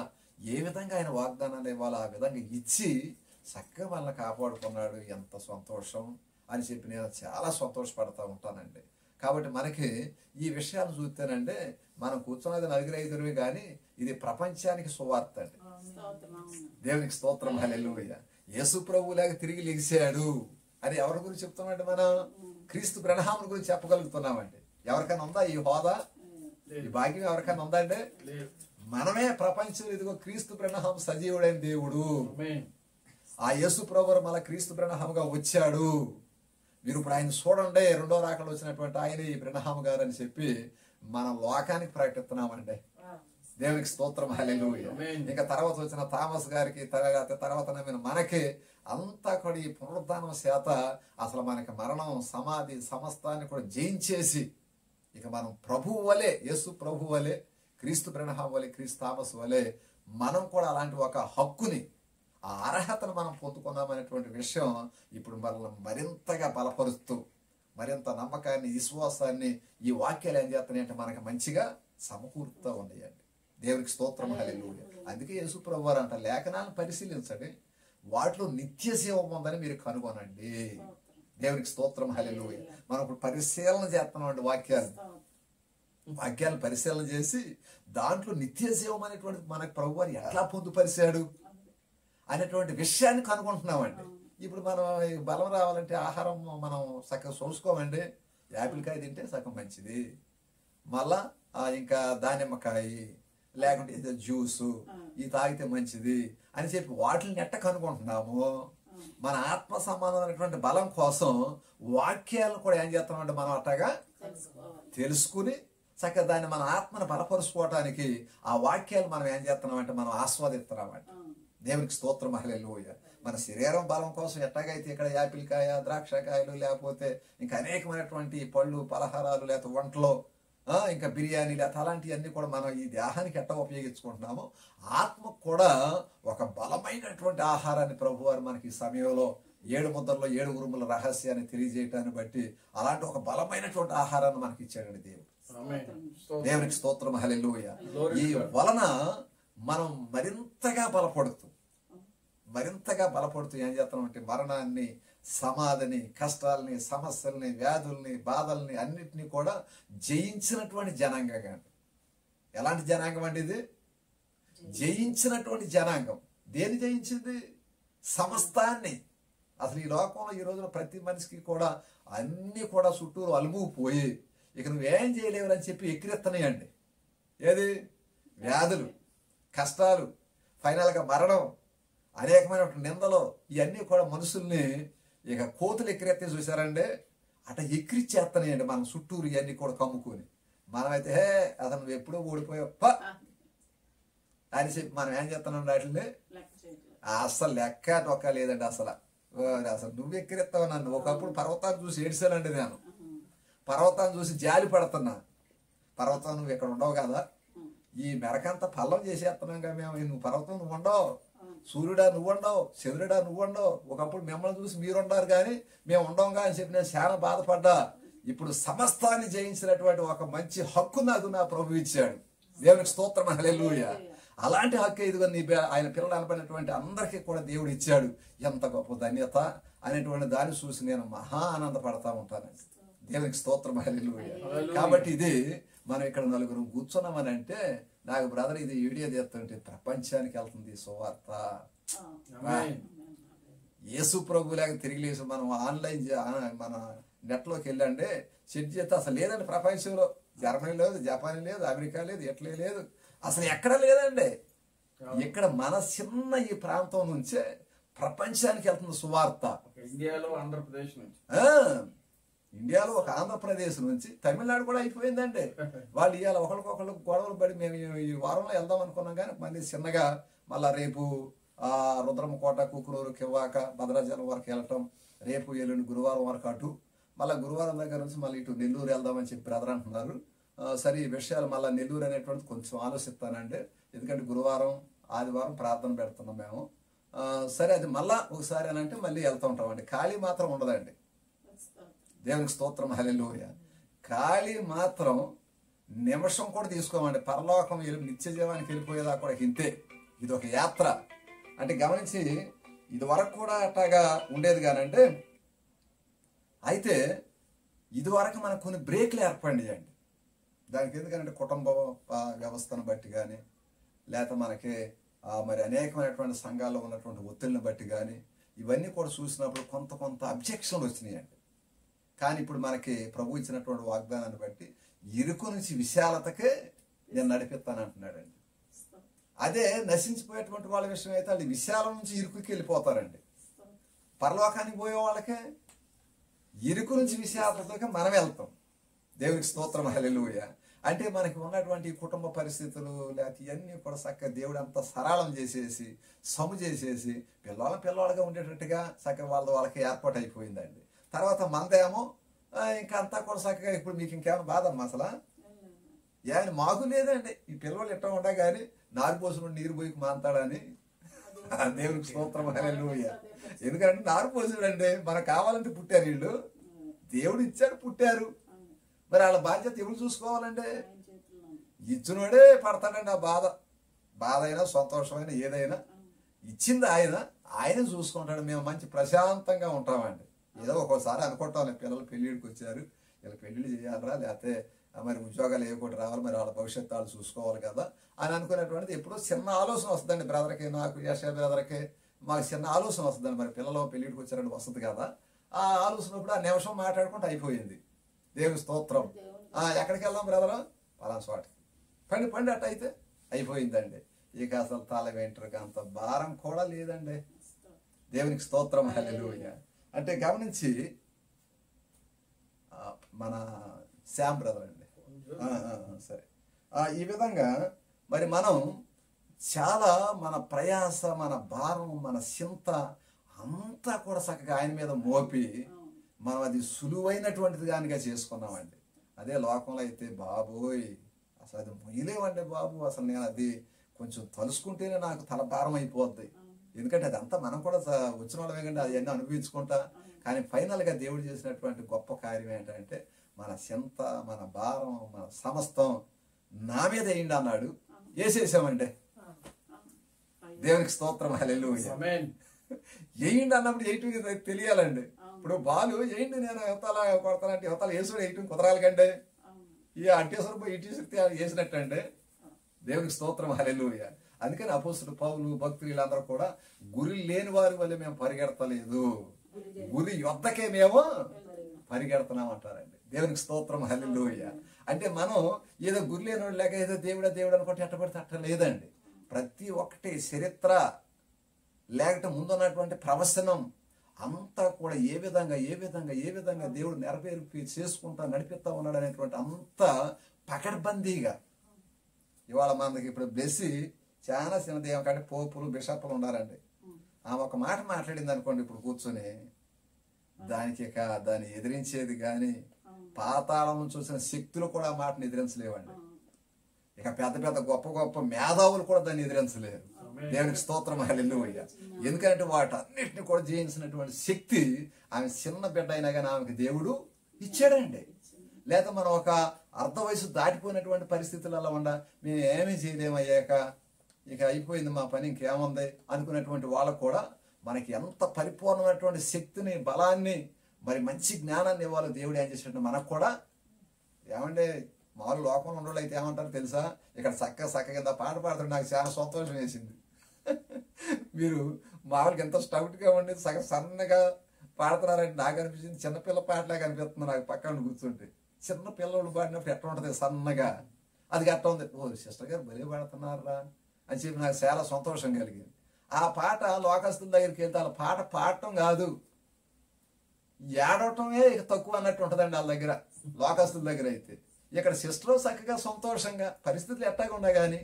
ఏ విధంగా ఆయన వాగ్దానాలు ఇవ్వాలో ఆ విధంగా ఇచ్చి చక్కగా మనల్ని కాపాడుకున్నాడు. ఎంత సంతోషం అని చెప్పి నేను చాలా సంతోషపడతా ఉంటానండి. కాబట్టి మనకి ఈ విషయాలు చూస్తేనంటే మనం కూర్చున్నది 4-5 కానీ ఇది ప్రపంచానికి సువార్త అండి. దేవునికి స్తోత్రం, హల్లెలూయా. యేసు ప్రభువు లాగా తిరిగి లెగిసాడు అని ఎవరి గురించి చెప్తున్నామంటే మనం క్రీస్తు బ్రహ్మాముని గురించి చెప్పగలుగుతున్నామండి. ఎవరికైనా ఉందా ఈ హోదా, ఈ భాగ్యం ఎవరికైనా ఉందా అంటే మనమే ప్రపంచం. ఇదిగో క్రీస్తు బ్రహ్మం సజీవుడైన దేవుడు, ఆ యేసు ప్రభువు మళ్ళా క్రీస్తు బ్రహ్మగా వచ్చాడు. మీరు ఇప్పుడు ఆయన చూడండి, 2వ రాకడలో వచ్చినటువంటి ఆయన ఈ బ్రహ్మ గారు అని చెప్పి మనం లోకానికి ప్రకటిస్తున్నామండి. దేవునికి స్తోత్రం, హల్లెలూయా. ఇంకా తర్వాత వచ్చిన థామస్ గారికి తర్వాత నమ్మిన మనకి అంతా కూడా ఈ పునరుద్ధానం చేత అసలు మనకి మరణం సమాధి సమస్తాన్ని కూడా జయించేసి ఇక మనం ప్రభువు వలె, యేసు ప్రభువు వలె, క్రీస్తు బ్రహ్మ వలె, క్రీస్తు థామస్ వలె మనం కూడా అలాంటి ఒక హక్కుని, ఆ అర్హతను మనం పొందుకున్నామనేటువంటి విషయం ఇప్పుడు మనల్ని మరింతగా బలపరుస్తూ మరింత నమ్మకాన్ని విశ్వాసాన్ని ఈ వాక్యాలు ఏం చేస్తున్నాయి అంటే మనకి మంచిగా సమకూరుతూ ఉన్నాయండి. దేవునికి స్తోత్రం, హల్లెలూయా. అందుకే యేసు ప్రభువు వారు అంట లేఖనాలను పరిశీలించండి, వాటిలో నిత్య జీవం ఉందని మీరు కనుగొనండి. దేవునికి స్తోత్రం, హల్లెలూయా. మనం ఇప్పుడు పరిశీలన చేస్తున్నాం అండి, వాక్యాలను పరిశీలన చేసి దాంట్లో నిత్య జీవం అనేటువంటి మనకు ప్రభువు వారు ఎట్లా పొందుపరిచాడు అనేటువంటి విషయాన్ని కనుగొంటున్నామండి. ఇప్పుడు మనం బలం రావాలంటే ఆహారం మనం చక్కగా చూసుకోమండి. యాపిల్కాయ తింటే సగం మంచిది, మళ్ళా ఇంకా దానిమ్మకాయ లేకుంటే జ్యూసు ఇది తాగితే మంచిది అని చెప్పి వాటిని ఎట్ట కనుగొంటున్నాము. మన ఆత్మ సంబంధమైనటువంటి బలం కోసం వాక్యాలను కూడా ఏం చేస్తామంటే మనం అట్టగా తెలుసుకుని చక్కగా దాన్ని మన ఆత్మను బలపరుచుకోవటానికి ఆ వాక్యాలు మనం ఏం చేస్తున్నామంటే మనం ఆస్వాదిస్తున్నామంటే. దేవునికి స్తోత్రం, హల్లెలూయా. మన శరీరం బలం కోసం ఎట్టాగైతే ఇక్కడ యాపిల్కాయ, ద్రాక్షకాయలు లేకపోతే ఇంకా అనేకమైనటువంటి పళ్ళు, పలహారాలు లేకపోతే వంటలో ఇంకా బిర్యానీ లేకపోతే అలాంటివన్నీ కూడా మనం ఈ దేహానికి ఎట్లా ఉపయోగించుకుంటున్నామో ఆత్మకు కూడా ఒక బలమైనటువంటి ఆహారాన్ని ప్రభువారు మనకి ఈ సమయంలో 7 ముద్రలో 7 ఉరుముల రహస్యాన్ని తెలియజేయటాన్ని బట్టి అలాంటి ఒక బలమైనటువంటి ఆహారాన్ని మనకి ఇచ్చాడండి దేవుడు. దేవునికి స్తోత్రం, హల్లెలూయా. ఈ వలన మనం మరింతగా బలపడుతూ ఏం చేస్తున్నాం అంటే మరణాన్ని, సమాధిని, కష్టాలని, సమస్యల్ని, వ్యాధుల్ని, బాధల్ని అన్నిటినీ కూడా జయించినటువంటి జనాంగం. ఎలాంటి జనాంగం అండి ఇది? జయించినటువంటి జనాంగం. దేని జయించింది? సమస్తాన్ని. అసలు ఈ లోకంలో ఈ రోజున ప్రతి మనిషికి కూడా అన్ని కూడా చుట్టూరు అలుముకుపోయి ఇక నువ్వేం చేయలేవు అని చెప్పి ఎక్కిరెత్తనాయండి. ఏది? వ్యాధులు, కష్టాలు, ఫైనల్గా మరణం, అనేకమైన నిందలు, ఇవన్నీ కూడా మనుషుల్ని ఇక కోతులు ఎక్కిరెత్తే చూసారండి, అట్లా ఎక్కిరిచ్చేస్తున్నాయండి మన చుట్టూరు ఇవన్నీ కూడా కమ్ముకొని. మనమైతే అసలు నువ్వు ఎప్పుడూ ఓడిపోయావు అని చెప్పి మనం ఏం చేస్తున్నాం వాటిని అసలు లెక్క టొక్క లేదండి. అసలు నువ్వు ఎక్కిరెత్తావు నన్ను. ఒకప్పుడు పర్వతాన్ని చూసి ఏడ్చానండి నేను. పర్వతాన్ని చూసి జాలి పడుతున్నా. పర్వతం నువ్వు ఇక్కడ ఉండవు కదా, ఈ మెరకంతా పల్లం చేసేస్తున్నాం కదా మేము. నువ్వు పర్వతం నువ్వు ఉండవు, సూర్యుడా నువ్వు ఉండవు, చంద్రుడా నువ్వు ఉండవు. ఒకప్పుడు మిమ్మల్ని చూసి మీరు ఉండరు కానీ మేము ఉండవుగా అని చెప్పి నేను చాలా బాధపడ్డా. ఇప్పుడు సమస్తాన్ని జయించినటువంటి ఒక మంచి హక్కు నాకు నా ప్రభు ఇచ్చాడు. దేవునికి స్తోత్రం, హల్లెలూయా. అలాంటి హక్కు ఇదిగో ఆయన పిల్లలు అనబడినటువంటి అందరికీ కూడా దేవుడు ఇచ్చాడు. ఎంత గొప్ప ధన్యత అనేటువంటి దాన్ని చూసి నేను మహా ఆనందపడతా ఉంటానండి. దేవునికి స్తోత్రం, హల్లెలూయా. కాబట్టి ఇది మనం ఇక్కడ నలుగురు కూర్చున్నామని అంటే నాకు బ్రదర్ ఇది వీడియో చేస్తుంటే ప్రపంచానికి వెళ్తుంది సువార్త. యేసు ప్రభు లాగా తిరిగి లేసి మనం ఆన్లైన్ మన నెట్లోకి వెళ్ళండి చెక్ చేస్తే అసలు లేదండి ప్రపంచంలో. జర్మనీ లేదు, జపాన్ లేదు, అమెరికా లేదు, ఎట్లే లేదు, అసలు ఎక్కడ లేదండి. ఇక్కడ మన చిన్న ఈ ప్రాంతం నుంచే ప్రపంచానికి వెళ్తుంది సువార్త. ఇండియాలో ఆంధ్రప్రదేశ్ నుంచి, ఇండియాలో ఒక ఆంధ్రప్రదేశ్ నుంచి తమిళనాడు కూడా అయిపోయిందండి. వాళ్ళు ఇవాళ ఒకరికొకరు గొడవలు పడి మేము ఈ వారంలో వెళ్దాం అనుకున్నాం కానీ మళ్ళీ చిన్నగా మళ్ళా రేపు రుద్రమకోట, కుకునూరు, కివ్వాక, భద్రాచలం వరకు వెళ్ళటం, రేపు ఎల్లుండి గురువారం వరకు అటు, మళ్ళీ గురువారం దగ్గర నుంచి మళ్ళీ ఇటు నెల్లూరు వెళ్దామని చెప్పి బ్రదర్ అంటున్నారు. సరే ఈ విషయాలు మళ్ళీ నెల్లూరు అనేటువంటిది కొంచెం ఆలోచిస్తానండి. ఎందుకంటే గురువారం, ఆదివారం ప్రార్థన పెడుతున్నాం మేము. సరే అది మళ్ళా ఒకసారి అని అంటే మళ్ళీ వెళ్తూ ఉంటామండి. ఖాళీ మాత్రం ఉండదండి. దేవునికి స్తోత్రం, హల్లెలూయా. ఖాళీ మాత్రం నిమిషం కూడా తీసుకోమండి. పరలోకం నిత్య జీవానికి వెళ్ళిపోయేదా కూడా ఇంతే. ఇది ఒక యాత్ర అంటే గమనించి ఇది వరకు కూడా అట్లాగా ఉండేది కానంటే, అయితే ఇది వరకు మనకు కొన్ని బ్రేక్లు ఏర్పడినాయండి. దానికి ఎందుకంటే కుటుంబ వ్యవస్థను బట్టి కానీ, లేకపోతే మనకి మరి అనేకమైనటువంటి సంఘాల్లో ఉన్నటువంటి ఒత్తిడిని బట్టి కానీ, ఇవన్నీ కూడా చూసినప్పుడు కొంత అబ్జెక్షన్లు వచ్చినాయండి. కానీ ఇప్పుడు మనకి ప్రభు ఇచ్చినటువంటి వాగ్దానాన్ని బట్టి ఇరుకు నుంచి విశాలతకే నేను నడిపిస్తానంటున్నాడండి. అదే నశించిపోయేటువంటి వాళ్ళ విషయం అయితే వాళ్ళు విశాలం నుంచి ఇరుకుకి వెళ్ళిపోతారండి. పరలోకానికి పోయే వాళ్ళకే ఇరుకు నుంచి విశాలతకే మనం వెళ్తాం. దేవునికి స్తోత్రం, హల్లెలూయా. అంటే మనకి ఉన్నటువంటి కుటుంబ పరిస్థితులు లేకపోతే ఇవన్నీ కూడా చక్కగా దేవుడు అంతా సరళం చేసేసి సము చేసేసి పిల్లలుగా ఉండేటట్టుగా చక్కగా వాళ్ళకి ఏర్పాటు అయిపోయిందండి. తర్వాత మందేమో ఇంకా అంతా కూడా చక్కగా ఇప్పుడు మీకు ఇంకేమైనా బాధ అమ్మా అసలు ఆయన మాకు లేదండి. ఈ పిల్లలు ఇట్లా ఉండా కానీ నారు పోసిన నీరు పోయి మాంతాడని. దేవునికి స్తోత్రం, హల్లెలూయా. ఎందుకంటే నారు పోసుడు అంటే మనకు కావాలంటే పుట్టారు వీళ్ళు, దేవుడు ఇచ్చాడు పుట్టారు, మరి వాళ్ళ బాధ్యత ఎవరు చూసుకోవాలంటే ఇచ్చినోడే పడతాడండి. ఆ బాధ అయినా సంతోషమైన ఏదైనా ఇచ్చింది ఆయన చూసుకుంటాడు. మేము మంచి ప్రశాంతంగా ఉంటామండి. ఏదో ఒక్కోసారి అనుకుంటాం పిల్లలు పెళ్ళిడికి వచ్చారు, వీళ్ళ పెళ్ళిళ్ళు చేయాలరా, లేకపోతే మరి ఉద్యోగాలు ఏకోటి రావాలి, మరి వాళ్ళ భవిష్యత్తు వాళ్ళు చూసుకోవాలి కదా అని అనుకునేటువంటిది ఎప్పుడో చిన్న ఆలోచన వస్తుందండి. బ్రదర్కి, నాకు, యశ బ్రదర్కి మాకు చిన్న ఆలోచన వస్తుందండి. మరి పిల్లలు పెళ్ళిడికి వచ్చారని వస్తుంది కదా, ఆ ఆలోచన ఇప్పుడు ఆ నిమిషం మాట్లాడుకుంటూ అయిపోయింది. దేవుని స్తోత్రం. ఎక్కడికి వెళ్దాం బ్రదర్? పలానా చోటకి. పండి అట్ట అయితే అయిపోయిందండి. ఇక అసలు తల వెంట్రుక అంత భారం కూడా లేదండి. దేవునికి స్తోత్రం, హల్లెలూయా. అంటే గమనించి మన శ్యామ్ బ్రదర్ అండి. సరే, ఈ విధంగా మరి మనం చాలా మన ప్రయాస, మన భారం, మన చింత అంతా కూడా చక్కగా ఆయన మీద మోపి మనం అది సులువైనటువంటిది దానిగా చేసుకున్నామండి. అదే లోకంలో అయితే బాబోయ్ అసలు అది మొయ్యలేమండి బాబు, అసలు నేను అది కొంచెం తలుసుకుంటేనే నాకు తలభారం అయిపోద్ది. ఎందుకంటే అదంతా మనం కూడా వచ్చిన వాళ్ళమే కండి అవన్నీ అనుభవించుకుంటా. కానీ ఫైనల్గా దేవుడు చేసినటువంటి గొప్ప కార్యం ఏంటంటే మన చింత, మన భారం, మన సమస్తం నా మీద వేయండి అన్నాడు. వేసేసామంటే దేవునికి స్తోత్రం, హల్లెలూయా. వేయండి అన్నప్పుడు వేయటం తెలియాలండి. ఇప్పుడు బాలు వేయండి నేను యువతల కొడతానంటే యువతల వేసుడు వేయటం కుదరాలి కంటే ఈ అట్టేసరి పోయి ఇటు వేసినట్టు అండి. దేవునికి స్తోత్రం, హల్లెలూయా. అందుకని అపోస్తులు పౌలు భక్తులు వీళ్ళందరూ కూడా గురి లేని వారి వల్ల మేము పరిగెడతలేదు, గురి యొద్దకే మేము పరిగెడుతున్నాం అంటారండి. దేవునికి స్తోత్రం, హల్లెలూయా. అంటే మనం ఏదో గురి లేని వాడు లేక ఏదో దేవుడా దేవుడు అనుకుంటే ఎట్టబడితే అట్ట లేదండి. ప్రతి ఒక్కటి చరిత్ర లేకపోతే ముందున్నటువంటి ప్రవచనం అంతా కూడా ఏ విధంగా దేవుడు నెరవేర్పి చేసుకుంటా నడిపిస్తా ఉన్నాడు అనేటువంటి అంత పకడ్బందీగా. ఇవాళ మనకి ఇప్పుడు బ్లెస్సి చాలా చిన్నది ఏమంటే పోపులు బిషప్పులు ఉన్నారండి. ఆమె ఒక మాట మాట్లాడింది అనుకోండి, ఇప్పుడు కూర్చొని దాన్ని ఎదిరించేది కానీ పాతాళం చూసిన శక్తులు కూడా ఆ మాటను ఎదిరించలేవండి. ఇక పెద్ద పెద్ద గొప్ప మేధావులు కూడా దాన్ని ఎదిరించలేరు. దేవునికి స్తోత్రం, హల్లెలూయా. ఎందుకంటే వాటన్నిటిని కూడా జయించినటువంటి శక్తి ఆమె చిన్న బిడ్డ అయినా కానీ ఆమెకి దేవుడు ఇచ్చాడండి. లేదా మనం ఒక అర్ధ వయసు దాటిపోయినటువంటి పరిస్థితులలో మేము ఏమీ చేయలేమయ్యాక ఇక అయిపోయింది మా పని ఇంకేముంది అనుకునేటువంటి వాళ్ళకు కూడా మనకి ఎంత పరిపూర్ణమైనటువంటి శక్తిని, బలాన్ని, మరి మంచి జ్ఞానాన్ని ఇవ్వాలి దేవుడు ఏం చేసినట్టు మనకు కూడా. ఏమంటే మామూలు లోకంలో ఉండేవాళ్ళు అయితే ఏమంటారు తెలుసా, ఇక్కడ చక్క కింద పాట పాడుతుంటే నాకు చాలా సంతోషం వేసింది. మీరు మామూలుగా ఎంత స్టౌట్గా ఉండి సన్నగా పాడుతున్నారంటే నాకు అనిపించింది చిన్నపిల్ల పాటలాగా అనిపిస్తుంది నాకు పక్కన కూర్చుంటే. చిన్న పిల్లలు పాడినప్పుడు ఎట్లా ఉంటుంది సన్నగా, అది ఎట్లా ఉంది, ఓ సిస్టర్ గారు భలే పాడుతున్నారా అని చెప్పి నాకు చాలా సంతోషం కలిగింది. ఆ పాట లోకస్తుల దగ్గరికి వెళ్తే వాళ్ళ పాట పాడటం కాదు, ఏడవటమే ఇక తక్కువ అన్నట్టు ఉంటుందండి వాళ్ళ దగ్గర. లోకస్తుల దగ్గర అయితే ఇక్కడ సిస్టర్ చక్కగా సంతోషంగా పరిస్థితులు ఎట్టాగా ఉన్నా కానీ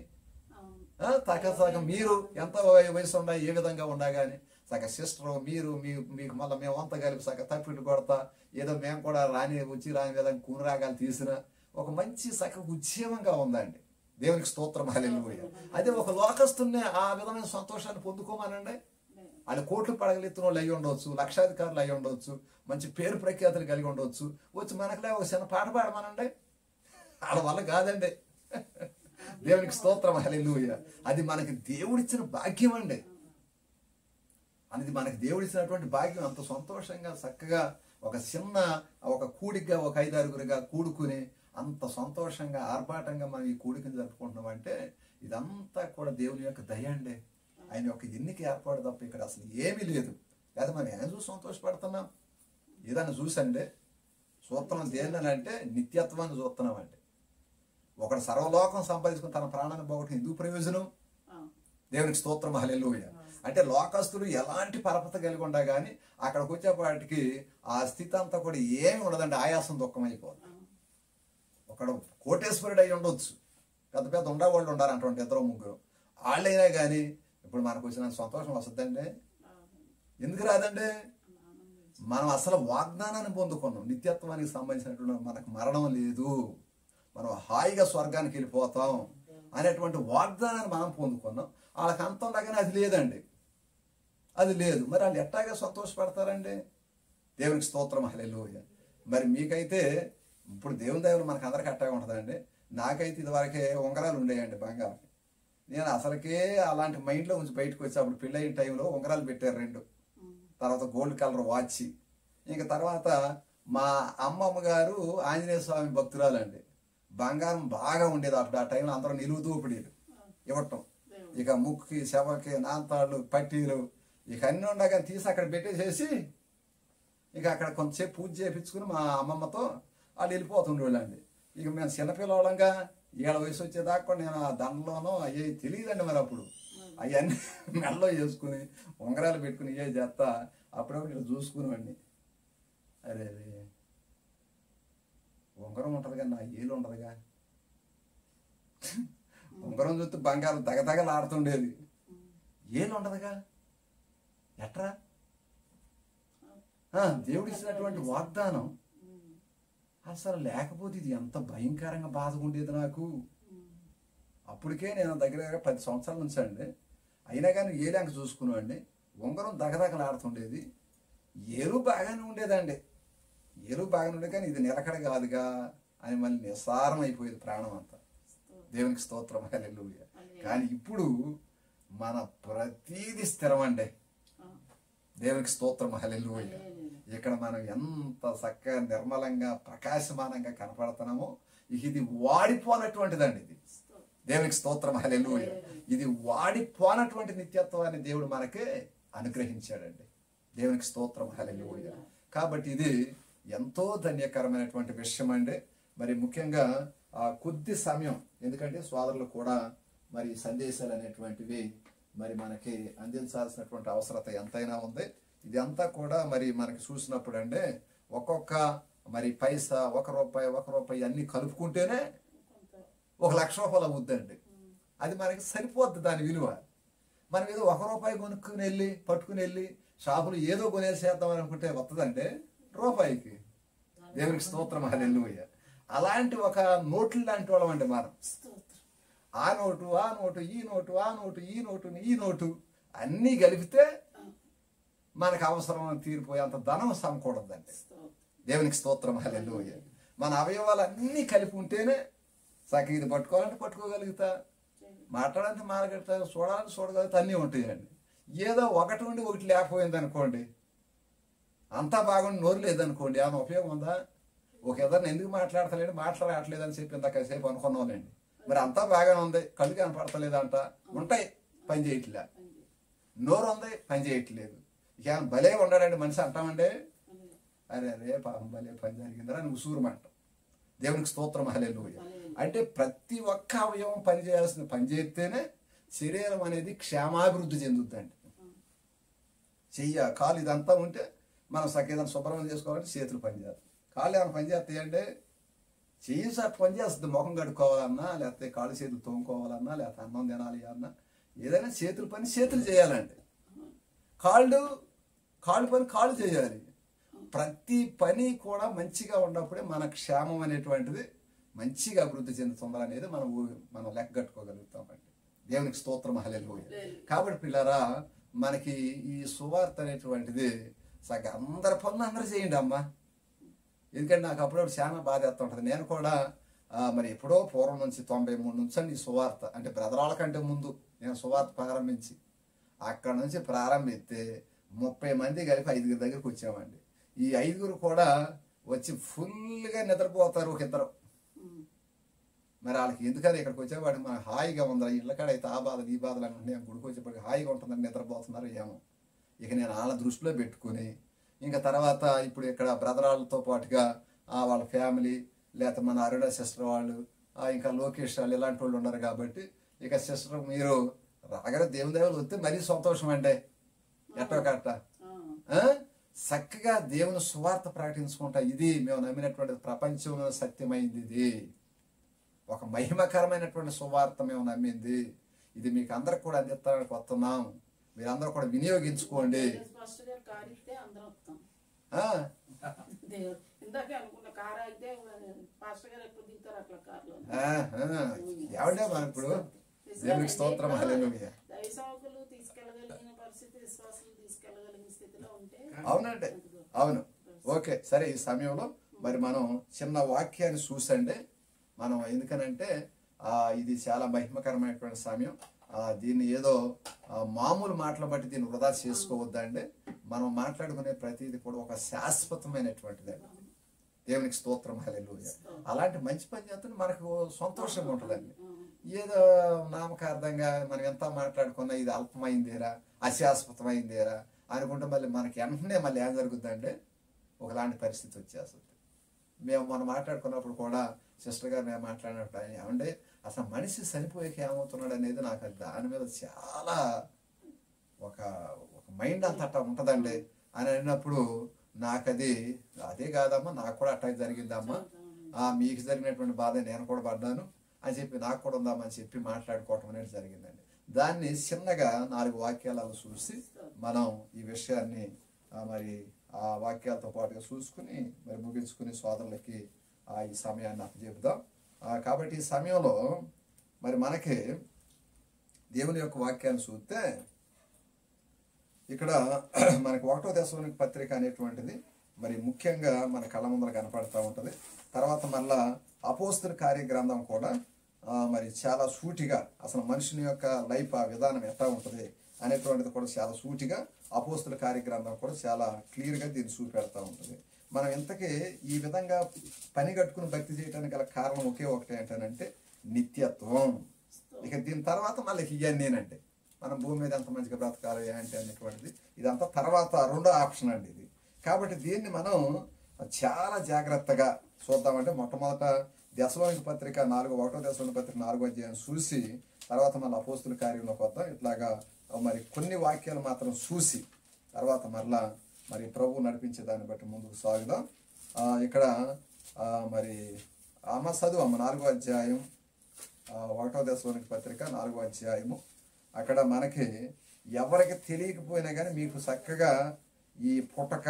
సగ మీరు ఎంత వయసు ఉన్నా ఏ విధంగా ఉన్నా కానీ సగ సిస్టర్ మీరు మీకు మళ్ళీ మేము అంతా కలిపి సగ తప్పిట్టు కొడతా ఏదో మేము కూడా రాని విధంగా కూనరాగాలు తీసిన ఒక మంచి సగ ఉద్యమంగా ఉందండి. దేవునికి స్తోత్రం, హల్లెలూయా. అదే ఒక లోకస్తున్నే ఆ విధమైన సంతోషాన్ని పొందుకోమానండి. వాళ్ళు కోట్లు పడగలెత్తిన వాళ్ళు అయ్యి ఉండవచ్చు, లక్షాధికారులు అయ్యి ఉండవచ్చు, మంచి పేరు ప్రఖ్యాతులు కలిగి ఉండవచ్చు. వచ్చి మనకులే ఒక చిన్న పాట పాడమానండి, వాళ్ళ వల్ల కాదండి. దేవునికి స్తోత్రం, హల్లెలూయా. అది మనకి దేవుడిచ్చిన భాగ్యం అండి. అనేది మనకి దేవుడిచ్చినటువంటి భాగ్యం. అంత సంతోషంగా చక్కగా ఒక కూడిగా ఒక 5-6 కూడుకుని అంత సంతోషంగా ఆర్భాటంగా మనం ఈ కూడికను జరుపుకుంటున్నాం అంటే ఇదంతా కూడా దేవుని యొక్క దయ అండి. ఆయన యొక్క ఎన్నిక ఏర్పాటు తప్ప ఇక్కడ అసలు ఏమీ లేదు. లేదా మనం ఏం చూసి సంతోషపడుతున్నాం, ఏదైనా చూసండి చూస్తున్నాం దేనినంటే నిత్యత్వాన్ని చూస్తున్నామండి. ఒకడు సర్వలోకం సంపాదించుకుని తన ప్రాణాన్ని పోగొట్టుకుని ఎందుకు ప్రయోజనం? దేవునికి స్తోత్రం, హల్లెలూయా. అంటే లోకస్తులు ఎలాంటి పరపత కలిగి ఉండా కానీ అక్కడికి వచ్చేపాటికి ఆ స్థితి అంతా కూడా ఏమి ఉండదండి, ఆయాసం దుఃఖం అయిపోతుంది. ఒకడు కోటేశ్వరుడు అయి ఉండొచ్చు, పెద్ద ఉండేవాళ్ళు ఉండాలి అటువంటి 2-3 వాళ్ళైనా కానీ ఇప్పుడు మనకు వచ్చిన సంతోషం వస్తుందండి. ఎందుకు రాదండి? మనం అసలు వాగ్దానాన్ని పొందుకున్నాం, నిత్యత్వానికి సంబంధించినటువంటి మనకు మరణం లేదు, మనం హాయిగా స్వర్గానికి వెళ్ళిపోతాం అనేటువంటి వాగ్దానాన్ని మనం పొందుకున్నాం. వాళ్ళకి అంతం లాగానే అది లేదండి, అది లేదు. మరి వాళ్ళు ఎట్టాగా సంతోషపడతారండి? దేవునికి స్తోత్రం, హల్లెలూయా. మరి మీకైతే ఇప్పుడు దేవుని దయలో మనకు అందరికీ అట్టాగా ఉంటుందండి. నాకైతే ఇదివరకే ఉంగరాలు ఉండేయండి బంగారం. నేను అసలుకే అలాంటి మైండ్లో ఉంచి బయటకు వచ్చి అప్పుడు పెళ్ళయిన టైంలో ఉంగరాలు పెట్టారు 2, తర్వాత గోల్డ్ కలర్ వాచ్. ఇంకా తర్వాత మా అమ్మమ్మ గారు ఆంజనేయ స్వామి భక్తురాలండి. బంగారం బాగా ఉండేది అప్పుడు ఆ టైంలో. అందరూ నిలువు దోపిడీలు ఇవ్వటం, ఇక ముక్కుకి శవకి నాంతాళ్ళు పట్టీలు ఇక అన్నీ ఉండగా తీసి అక్కడ పెట్టేసేసి ఇక అక్కడ కొంతసేపు పూజ చేయించుకుని మా అమ్మమ్మతో వాళ్ళు వెళ్ళిపోతుండేవాళ్ళండి. ఇక మేము చిన్నపిల్లవాళ్ళంగా 7 వయసు వచ్చేదాకా కూడా నేను ఆ దండలోనో అయ్యే తెలియదండి. మరి అప్పుడు అవన్నీ మెడలో వేసుకుని ఉంగరాలు పెట్టుకుని ఏ చేస్తా అప్పుడప్పుడు ఇట్లా చూసుకునేవాడిని. అరే ఉంగరం ఉంటుంది కానీ నా ఏలు ఉండదుగా. ఉంగరం చూస్తే బంగారం తగతగలు ఆడుతుండేది, ఏలు ఉండదుగా. ఎట్రా? దేవుడు ఇచ్చినటువంటి వాగ్దానం అసలు లేకపోతే ఇది ఎంత భయంకరంగా బాధగా ఉండేది నాకు. అప్పటికే నేను దగ్గర 10 సంవత్సరాల నుంచి అండి. అయినా కానీ ఏలాంక చూసుకున్నాండి. ఉంగరం దగదగలాడుతుండేది. ఏరు బాగానే ఉండేదండి. ఏరు బాగానే ఉండేది, కానీ ఇది నిలకడ కాదుగా అని మళ్ళీ నిస్సారం అయిపోయేది ప్రాణం అంతా. దేవునికి స్తోత్రం, హల్లెలూయా. కానీ ఇప్పుడు మన ప్రతీది స్థిరం అండి. దేవునికి స్తోత్రం, హల్లెలూయా. ఇక్కడ మనం ఎంత చక్కగా నిర్మలంగా ప్రకాశమానంగా కనపడుతున్నామో, ఇది వాడిపోనటువంటిదండి. ఇది దేవునికి స్తోత్రం, హల్లెలూయా. ఇది వాడిపోనటువంటి నిత్యత్వాన్ని దేవుడు మనకే అనుగ్రహించాడండి. దేవునికి స్తోత్రం, హల్లెలూయా. కాబట్టి ఇది ఎంతో ధన్యకరమైనటువంటి విషయం అండి. మరి ముఖ్యంగా కొద్ది సమయం, ఎందుకంటే సోదరులు కూడా మరి సందేశాలు అనేటువంటివి మరి మనకి అందించాల్సినటువంటి అవసరత ఎంతైనా ఉంది. ఇదంతా కూడా మరి మనకి చూసినప్పుడు అంటే ఒక్కొక్క మరి పైసా, ₹1 అన్ని కలుపుకుంటేనే ₹1,00,000 అవుద్దండి. అది మనకి సరిపోద్ది దాని విలువ. మనం ఏదో ₹1 కొనుక్కుని వెళ్ళి పట్టుకుని వెళ్ళి షాపులు ఏదో కొనేసేద్దాం అనుకుంటే వస్తుందంటే రూపాయికి. దేవునికి స్తోత్రం, హల్లెలూయా. అలాంటి ఒక నోట్లు లాంటి వాళ్ళం అండి మనం. ఆ నోటు, ఆ నోటు, ఈ నోటు, ఆ నోటు, ఈ నోటు, ఈ నోటు అన్నీ కలిపితే మనకు అవసరం తీరిపోయే అంత ధనం సమకూడదండి. దేవునికి స్తోత్రం, హల్లెలూయా. మన అవయవాలు అన్నీ కలిపి ఉంటేనే చక్కగా ఇది పట్టుకోవాలంటే పట్టుకోగలుగుతా, మాట్లాడాలంటే మాట్లాడతా, చూడాలంటే చూడగలుగుతా, అన్నీ ఉంటాయండి. ఏదో ఒకటి ఉండి ఒకటి లేకపోయింది అనుకోండి, అంతా బాగుండి నోరు లేదనుకోండి, ఏమైనా ఉపయోగం ఉందా? ఒక ఎదరిని ఎందుకు మాట్లాడట్లేదు అని చెప్పి ఇంతసేపు అనుకున్నాంలేండి. మరి అంతా బాగానే ఉంది, కళ్ళు కనపడతలేదంట, ఉంటాయి పని చేయట్లే, నోరు ఉంది పని చేయట్లేదు, ఇక భలే ఉన్నాడండి మనిషి అంటామండి. అరే పాపం భలే పని జరిగిందిరా అని ఉసూరమంట. దేవునికి స్తోత్రం, హల్లెలూయా. అంటే ప్రతి ఒక్క అవయవం పని చేయాల్సిన పని చేస్తేనే శరీరం అనేది క్షేమాభివృద్ధి చెందుద్దండి. కాలు ఇదంతా ఉంటే మనం సకేదాన్ని శుభ్రం చేసుకోవాలంటే చేతులు పనిచేస్తాయి. కాళ్ళు ఏమైనా పని చేస్తాయంటే చెయ్యి పని చేస్తుంది. ముఖం కడుక్కోవాలన్నా, లేకపోతే కాళ్ళు చేతులు తోముకోవాలన్నా, లేకపోతే అన్నం తినాలి అన్నా, ఏదైనా చేతుల పని చేతులు చేయాలండి. కాళ్ళు పని కాళ్ళు చేయాలి. ప్రతి పని కూడా మంచిగా ఉన్నప్పుడే మన క్షేమం అనేటువంటిది మంచిగా అభివృద్ధి చెందుతుంది అనేది మనం లెక్క కట్టుకోగలుగుతామండి. దేవునికి స్తోత్రం, హల్లెలూయా. కాబట్టి పిల్లరా, మనకి ఈ సువార్త అనేటువంటిది సగం అందరి పనులు అందరూ చేయండి అమ్మా. ఎందుకంటే నాకు అప్పుడప్పుడు చాలా బాధ వేస్తూ ఉంటుంది. నేను కూడా మరి ఎప్పుడో పూర్వం నుంచి 93 నుంచి అండి ఈ సువార్త, అంటే బ్రదరాల కంటే ముందు నేను సువార్త ప్రారంభించి అక్కడ నుంచి ప్రారంభిస్తే 30 మంది కలిపి 5 దగ్గరికి వచ్చామండి. ఈ 5 కూడా వచ్చి ఫుల్గా నిద్రపోతారు ఒక ఇద్దరు. మరి వాళ్ళకి ఎందుకని ఇక్కడికి వచ్చేవాడికి మనకు హాయిగా ఉందా, ఇళ్ళకాడ అయితే ఆ బాధలు ఈ బాధలు అనుకుంటే గుడికి వచ్చేప్పటికి హాయిగా ఉంటుందని నిద్రపోతున్నారు ఏమో. ఇక నేను వాళ్ళ దృష్టిలో పెట్టుకుని ఇంకా తర్వాత ఇప్పుడు ఇక్కడ బ్రదరాలతో పాటుగా వాళ్ళ ఫ్యామిలీ, లేకపోతే మన అరుణ సిస్టర్ వాళ్ళు, ఇంకా లోకేష్ వాళ్ళు ఇలాంటి వాళ్ళు ఉన్నారు. కాబట్టి ఇక సిస్టర్ మీరు రాగానే దేవుని దేవులు వస్తే మరీ సంతోషం అండి. ఎట్టో కట్ట చక్కగా దేవుని సువార్త ప్రకటించుకుంటా, ఇది మేము నమ్మినటువంటి ప్రపంచంలో సత్యమైంది, ఇది ఒక మహిమకరమైనటువంటి సువార్త మేము నమ్మింది, ఇది మీకు అందరికి కూడా అందిస్తానికి వస్తున్నాం, మీరందరూ కూడా వినియోగించుకోండి. ఏమంటే మన ఇప్పుడు దేవునికి స్తోత్రం, హల్లెలూయా. అవునండి, అవును. ఓకే, సరే. ఈ సమయంలో మరి మనం చిన్న వాక్యాన్ని చూసండి మనం. ఎందుకనంటే ఇది చాలా మహిమకరమైనటువంటి సమయం. దీన్ని ఏదో మామూలు మాటలు బట్టి దీన్ని వృధా చేసుకోవద్దండి. మనం మాట్లాడుకునే ప్రతిదీ కూడా ఒక శాశ్వతమైనటువంటిదండి. దేవునికి స్తోత్రం, హల్లెలూయా. అలాంటి మంచి పని చేస్తే మనకు సంతోషంగా ఉంటుందండి. ఏదో నామకార్థంగా మనం ఎంత మాట్లాడుకున్నా ఇది అల్పమైందేరా, అశాశ్వతమైందేరా అనుకుంటే మళ్ళీ మనకి వెంటనే మళ్ళీ ఏం జరుగుతుందంటే ఒకలాంటి పరిస్థితి వచ్చేస్తుంది. మేము మనం మాట్లాడుకున్నప్పుడు కూడా సిస్టర్ గారు మేము మాట్లాడినప్పుడు ఏమంటే అసలు మనిషి చనిపోయాక ఏమవుతున్నాడు అనేది నాకు దాని మీద చాలా ఒక మైండ్ అంత అట్లా ఉంటుందండి అని అన్నప్పుడు నాకు అదే కాదమ్మా, నాకు కూడా అట్లా జరిగిందమ్మా, మీకు జరిగినటువంటి బాధ నేను కూడా పడ్డాను అని చెప్పి నాకు కూడా ఉందామని చెప్పి మాట్లాడుకోవటం అనేది జరిగిందండి. దాన్ని చిన్నగా 4 వాక్యాలను చూసి మనం ఈ విషయాన్ని మరి ఆ వాక్యాలతో పాటుగా చూసుకుని మరి ముగించుకుని సోదరులకి ఈ సమయాన్ని అప్పచెబుదాం. కాబట్టి ఈ సమయంలో మరి మనకి దేవుని యొక్క వాక్యాన్ని చూస్తే ఇక్కడ మనకి 1వ దశలోనిక పత్రిక అనేటువంటిది మరి ముఖ్యంగా మన కళ్ళ ముందర కనపడుతూ ఉంటుంది. తర్వాత మళ్ళా అపోస్తుల కార్యగ్రంథం కూడా మరి చాలా సూటిగా అసలు మనుషుని యొక్క లైఫ్ ఆ విధానం ఎట్లా ఉంటుంది అనేటువంటిది కూడా చాలా సూటిగా అపోస్తుల కార్యగ్రంథం కూడా చాలా క్లియర్గా దీన్ని చూపెడతా ఉంటుంది. మనం ఇంతకీ ఈ విధంగా పని కట్టుకుని భక్తి చేయడానికి గల కారణం ఒకే ఒకటి ఏంటంటే నిత్యత్వం. ఇక దీని తర్వాత మళ్ళీ ఇవన్నీనండి మనం భూమి మీద ఎంత మంచిగా బ్రతకాలి ఏంటి అనేటువంటిది ఇదంతా తర్వాత రెండో ఆప్షన్ అండి ఇది. కాబట్టి దీన్ని మనం చాలా జాగ్రత్తగా చూద్దామంటే మొట్టమొదట దశలోనిక పత్రిక 1వ దశలోనిక పత్రిక 4వ అధ్యాయం చూసి తర్వాత మళ్ళీ అపోస్తుల కార్యంలోకి వద్దాం. ఇట్లాగా మరి కొన్ని వాక్యాలు మాత్రం చూసి తర్వాత మరలా మరి ప్రభు నడిపించే దాన్ని బట్టి ముందుకు సాగుదాం. ఇక్కడ మరి చదువు 4వ అధ్యాయం 1వ దశలోనిక పత్రిక 4వ అధ్యాయము. అక్కడ మనకి ఎవరికి తెలియకపోయినా కానీ మీకు చక్కగా ఈ పుటక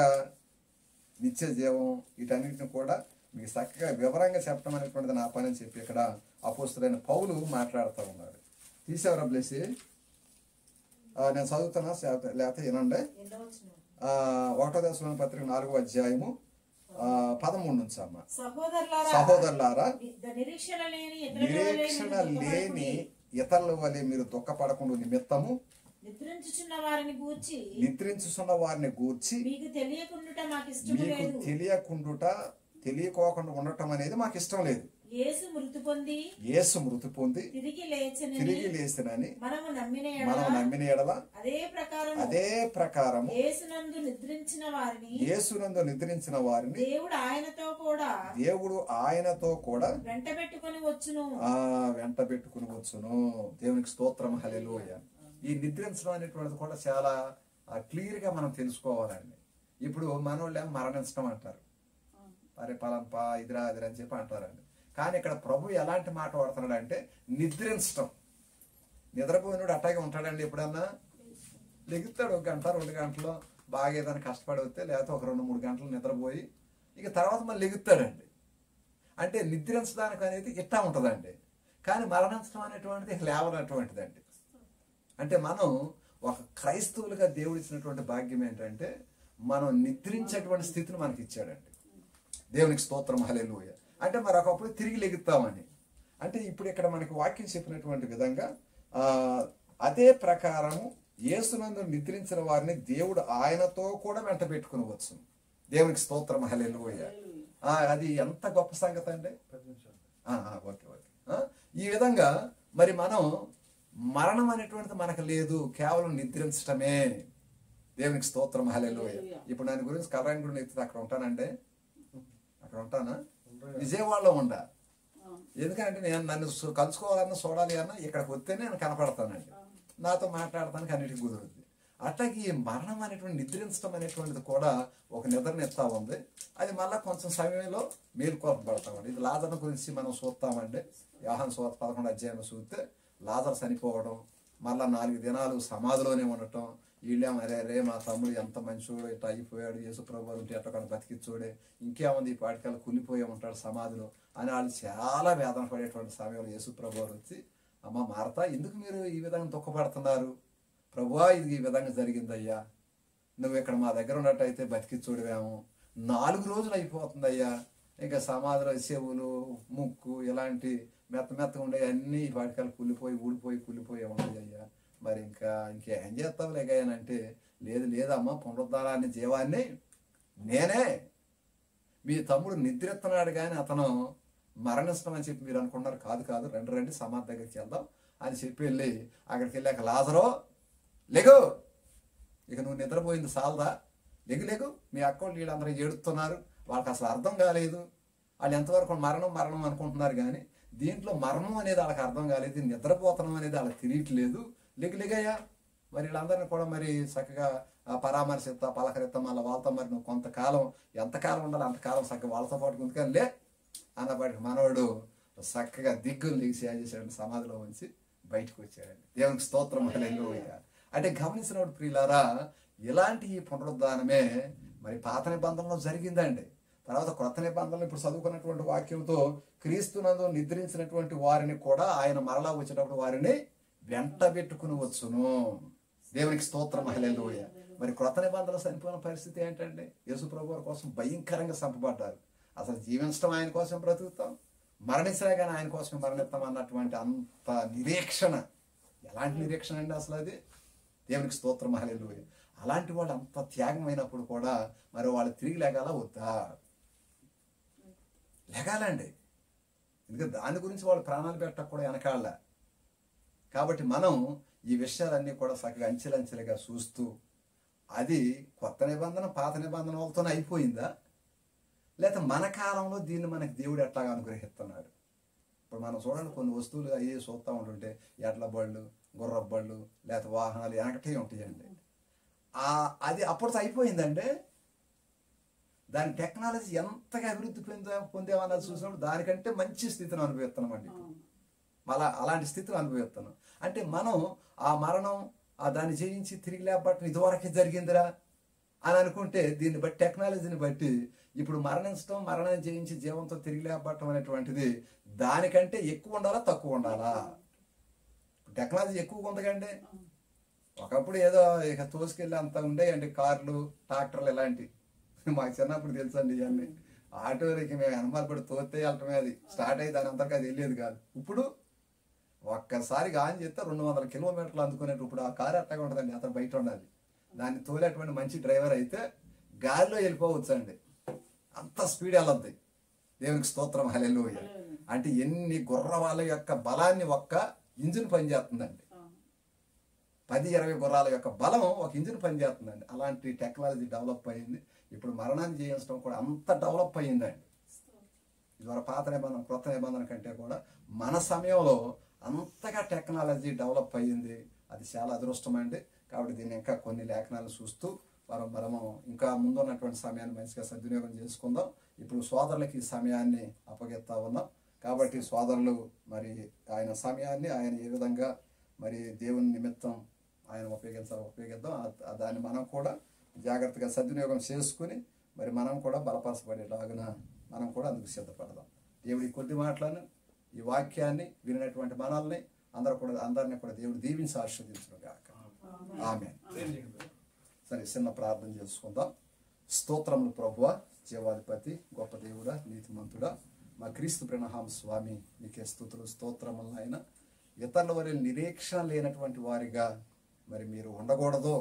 నిత్య జీవం వీటన్నిటిని కూడా మీకు చక్కగా వివరంగా చెప్పడం అనేటువంటిది నా పని అని చెప్పి ఇక్కడ అపోస్తులైన పౌలు మాట్లాడుతూ ఉన్నాడు. తీసేవరా బ్లెస్సి నేను చదువుతున్నా లేకపోతే వినండి. 1వ దశలోనిక పత్రిక 4వ అధ్యాయము 13 నుంచి అమ్మ. సహోదరులారా నిరీక్షణ లేని ఇతరుల వలె మీరు దుఃఖపడకుండా నిమిత్తము నిద్రించుచున్న వారిని గూర్చి మీకు తెలియకోకుండా ఉండటం అనేది మాకు ఇష్టం లేదు. యేసు మృతి పొంది తిరిగి లేచినని మనము నమ్మిన ఎడల అదే ప్రకారం యేసునందు నిద్రించిన వారిని దేవుడు ఆయనతో కూడా వెంట పెట్టుకుని వచ్చును. దేవునికి స్తోత్రం, హల్లెలూయా. ఈ నిద్రించడం అనేటువంటిది కూడా చాలా క్లియర్ గా మనం తెలుసుకోవాలండి. ఇప్పుడు మనోళ్ళేమో మరణించడం అంటారు, అరే పలంపా ఇదిరా అదిరా అని చెప్పి అంటారండి. కానీ ఇక్కడ ప్రభు ఎలాంటి మాట వాడుతున్నాడు అంటే నిద్రించడం. నిద్రపోయినోడు అట్టాగే ఉంటాడండి. ఎప్పుడన్నా లెగుతాడు 1 గంట 2 గంటలు బాగా ఏదైనా కష్టపడి వస్తే, లేకపోతే ఒక 2-3 గంటలు నిద్రపోయి ఇక తర్వాత మళ్ళీ లెగుతాడండి. అంటే నిద్రించడానికి అనేది ఇట్టా ఉంటుందండి. కానీ మరణించడం అనేటువంటిది లేవనటువంటిది అండి. అంటే మనం ఒక క్రైస్తవులుగా దేవుడు ఇచ్చినటువంటి భాగ్యం ఏంటంటే మనం నిద్రించేటువంటి స్థితిని మనకి ఇచ్చాడండి. దేవునికి స్తోత్రం, హల్లెలూయా. అంటే మరి ఒకప్పుడు తిరిగి లెగుతామని అంటే ఇప్పుడు ఇక్కడ మనకి వాక్యం చెప్పినటువంటి విధంగా అదే ప్రకారము యేసునందు నిద్రించిన వారిని దేవుడు ఆయనతో కూడా వెంట పెట్టుకుని వచ్చు. దేవునికి స్తోత్రం, హల్లెలూయా. అది ఎంత గొప్ప సంగతి అండి. ఓకే. ఈ విధంగా మరి మనం మరణం అనేటువంటిది మనకు లేదు, కేవలం నిద్రించటమే. దేవునికి స్తోత్రం, హల్లెలూయా. ఇప్పుడు దాని గురించి కర్రాని గురించి ఎత్తితే అక్కడ ఉంటానండి, అక్కడ ఉంటానా? విజయవాడలో ఉండా. ఎందుకంటే నేను నన్ను కలుసుకోవాలన్నా చూడాలి అన్నా ఇక్కడికి వస్తేనే నేను కనపడతానండి, నాతో మాట్లాడటానికి అన్నిటికీ కుదురుద్ది. అట్లాగే ఈ మరణం అనేటువంటి నిద్రించడం అనేటువంటిది కూడా ఒక నిద్రనిస్తా ఉంది. అది మళ్ళీ కొంచెం సమయంలో మేలుకోపబడతామండి. ఇది లాజర్ గురించి మనం చూస్తామండి. యోహాను సువార్త 11వ అధ్యాయంలో చూస్తే లాజర్ చనిపోవడం, మళ్ళా 4 దినాలు సమాధిలోనే ఉండటం. వీళ్ళేమో రే మా తమ్ముడు ఎంత మంచోడు, ఇట్లా అయిపోయాడు, యేసు ప్రభు ఉంటే ఎట్లా బతికిచ్చోడే, ఇంకేముంది ఈ పాటికల్లా కుళ్ళిపోయే ఉంటాడు సమాధిలో అని వాళ్ళు చాలా వేదన పడేటువంటి సమయంలో యేసు ప్రభు వచ్చి, అమ్మ మార్తా ఎందుకు మీరు ఈ విధంగా దుఃఖపడుతున్నారు, ప్రభువా ఇది ఈ విధంగా జరిగిందయ్యా, నువ్వు ఇక్కడ మా దగ్గర ఉన్నట్టయితే బతికిచ్చోడివేమో, 4 రోజులు అయిపోతుందయ్యా, ఇంకా సమాధిలో చెవులు ముక్కు ఇలాంటి మెత్తగా ఉండే అన్నీ వాటికల్లా కుళ్ళిపోయి ఉంటాయి అయ్యా, మరి ఇంకేం చేస్తావు లేకయ్యానంటే, లేదమ్మా పునరుద్ధారాన్ని జీవాన్ని నేనే, మీ తమ్ముడు నిద్రెత్తనాడు కానీ అతను మరణిస్తాం అని చెప్పి మీరు అనుకున్నారు, కాదు రండి సమాధి దగ్గరికి వెళ్దాం అని చెప్పి వెళ్ళి అక్కడికి వెళ్ళాక లాజరో లెగు, ఇక నువ్వు నిద్రపోయింది సాలదా, లెగు మీ అక్కలు వీళ్ళందరూ ఏడుస్తున్నారు, వాళ్ళకి అసలు అర్థం కాలేదు, వాళ్ళు ఎంతవరకు మరణం అనుకుంటున్నారు కానీ దీంట్లో మరణం అనేది వాళ్ళకి అర్థం కాలేదు, నిద్రపోతనం అనేది వాళ్ళకి తెలియట్లేదు, లెగయ్యా మరి వీళ్ళందరినీ కూడా మరి చక్కగా పరామర్శిస్తా పలకరిస్తా మళ్ళీ వాళ్ళతో మరి నువ్వు కొంతకాలం ఎంతకాలం ఉండాలి అంతకాలం చక్కగా వాళ్ళతో పాటు గుంతుకొని లే అన్నపాటికి మనవాడు చక్కగా దిగ్గులు దిగి ఏం చేశాడండి, సమాధిలో ఉంచి బయటకు వచ్చాడండి. దేవునికి స్తోత్రం, హల్లెలూయా. అంటే గమనించినప్పుడు ప్రియులారా, ఇలాంటి ఈ పునరుద్ధానమే మరి పాత నిబంధనలో జరిగిందండి. తర్వాత క్రొత్త నిబంధనలు ఇప్పుడు చదువుకున్నటువంటి వాక్యంతో క్రీస్తునందు నిద్రించినటువంటి వారిని కూడా ఆయన మరలా వచ్చేటప్పుడు వారిని వెంట పెట్టుకుని వచ్చును. దేవునికి స్తోత్రం, హల్లెలూయా. మరి క్రొత్త నిబంధనలు చనిపోయిన పరిస్థితి ఏంటంటే యేసు ప్రభు వారి కోసం భయంకరంగా చంపబడ్డారు. అసలు జీవించడం ఆయన కోసం బ్రతుకుతాం, మరణించినా కానీ ఆయన కోసం మరణిస్తాం అన్నటువంటి అంత నిరీక్షణ. ఎలాంటి నిరీక్షణ అండి అసలు అది? దేవునికి స్తోత్రం, హల్లెలూయా. అలాంటి వాళ్ళు అంత త్యాగమైనప్పుడు కూడా మరి వాళ్ళు తిరిగి లేగాల వద్దా? లెగాలండి. ఎందుకంటే దాని గురించి వాళ్ళు ప్రాణాలు పెట్టక కూడా వెనకాళ్ళ. కాబట్టి మనం ఈ విషయాలన్నీ కూడా చక్కగా అంచెలంచెలుగా చూస్తూ, అది కొత్త నిబంధన పాత నిబంధనలతోనే అయిపోయిందా, లేకపోతే మన కాలంలో దీన్ని మనకి దేవుడు ఎట్లాగా అనుగ్రహిస్తున్నాడు? ఇప్పుడు మనం చూడండి, కొన్ని వస్తువులు అయ్యి చూస్తూ ఉంటుంటే ఎడ్ల బళ్ళు, గుర్ర బళ్ళు, లేకపోతే వాహనాలు వెనకటే ఉంటాయండి. అది అప్పటితో అయిపోయిందండి. దాని టెక్నాలజీ ఎంతగా అభివృద్ధి పొందేమన్నది చూసినప్పుడు దానికంటే మంచి స్థితిని అనుభవిస్తున్నామండి. మళ్ళా అలాంటి స్థితిని అనుభవిస్తున్నాం. అంటే మనం ఆ మరణం దాన్ని జయించి తిరిగి లేపబట్టడం ఇదివరకే జరిగిందిరా అని అనుకుంటే, దీన్ని బట్టి టెక్నాలజీని బట్టి ఇప్పుడు మరణించడం, మరణాన్ని జయించి జీవంతో తిరిగి లేపబట్టడం అనేటువంటిది దానికంటే ఎక్కువ ఉండాలా తక్కువ ఉండాలా? టెక్నాలజీ ఎక్కువగా ఉంది కండి. ఒకప్పుడు ఏదో ఇక తోసుకెళ్ళి అంత ఉండేయండి కార్లు, ట్రాక్టర్లు ఇలాంటి. మాకు చిన్నప్పుడు తెలుసండి ఇవన్నీ. ఆటోలకి మేము అనుమానపడి తోస్తే వెళ్ళటమే, అది స్టార్ట్ అయ్యి దాని అంతగా అది వెళ్ళేది కాదు. ఇప్పుడు ఒక్కసారిగా ఆన్ చేస్తే 200 కిలోమీటర్లు అందుకునేట్టు ఇప్పుడు ఆ కారు అట్టగా ఉంటుందండి. అతను బయట ఉండాలి. దాన్ని తోలేటువంటి మంచి డ్రైవర్ అయితే గాలిలో వెళ్ళిపోవచ్చు అండి, అంత స్పీడ్ వెళ్ళద్ది. దేవునికి స్తోత్రం, హల్లెలూయా. అంటే ఎన్ని గుర్ర వాళ్ళ యొక్క బలాన్ని ఒక్క ఇంజిన్ పనిచేస్తుందండి. 10-20 గుర్రాల యొక్క బలం ఒక ఇంజిన్ పనిచేస్తుందండి. అలాంటి టెక్నాలజీ డెవలప్ అయ్యింది. ఇప్పుడు మరణాన్ని జయించడం కూడా అంత డెవలప్ అయ్యిందండి. ఇదివరకు పాత నిబంధన క్రొత్త నిబంధన కంటే కూడా మన సమయంలో అంతగా టెక్నాలజీ డెవలప్ అయ్యింది. అది చాలా అదృష్టం అండి. కాబట్టి దీన్ని ఇంకా కొన్ని లేఖనాలు చూస్తూ మనము ఇంకా ముందున్నటువంటి సమయాన్ని మంచిగా సద్వినియోగం చేసుకుందాం. ఇప్పుడు సోదరులకి ఈ సమయాన్ని అప్పగిస్తా ఉన్నాం. కాబట్టి సోదరులు మరి ఆయన సమయాన్ని ఆయన ఏ విధంగా మరి దేవుని నిమిత్తం ఆయన ఉపయోగిద్దాం. దాన్ని మనం కూడా జాగ్రత్తగా సద్వినియోగం చేసుకుని మరి మనం కూడా బలపరచబడేలాగున మనం కూడా అందుకు సిద్ధపడదాం. దేవుడి కొద్ది మాటలను, ఈ వాక్యాన్ని వినినటువంటి మనల్ని అందరినీ కూడా దేవుడు దీవించి ఆశీర్వదించును గాక. ఆమేన్. సరే, చిన్న ప్రార్థన చేసుకుందాం. స్తోత్రములు ప్రభువా, జీవాధిపతి, గొప్ప దేవుడా, నీతిమంతుడా, మా క్రీస్తు ప్రణహాం స్వామి, నీకే స్తుతులు స్తోత్రములు. ఆయన ఇతరుల వల్ల నిరీక్షణ లేనటువంటి వారిగా మరి మీరు ఉండకూడదు,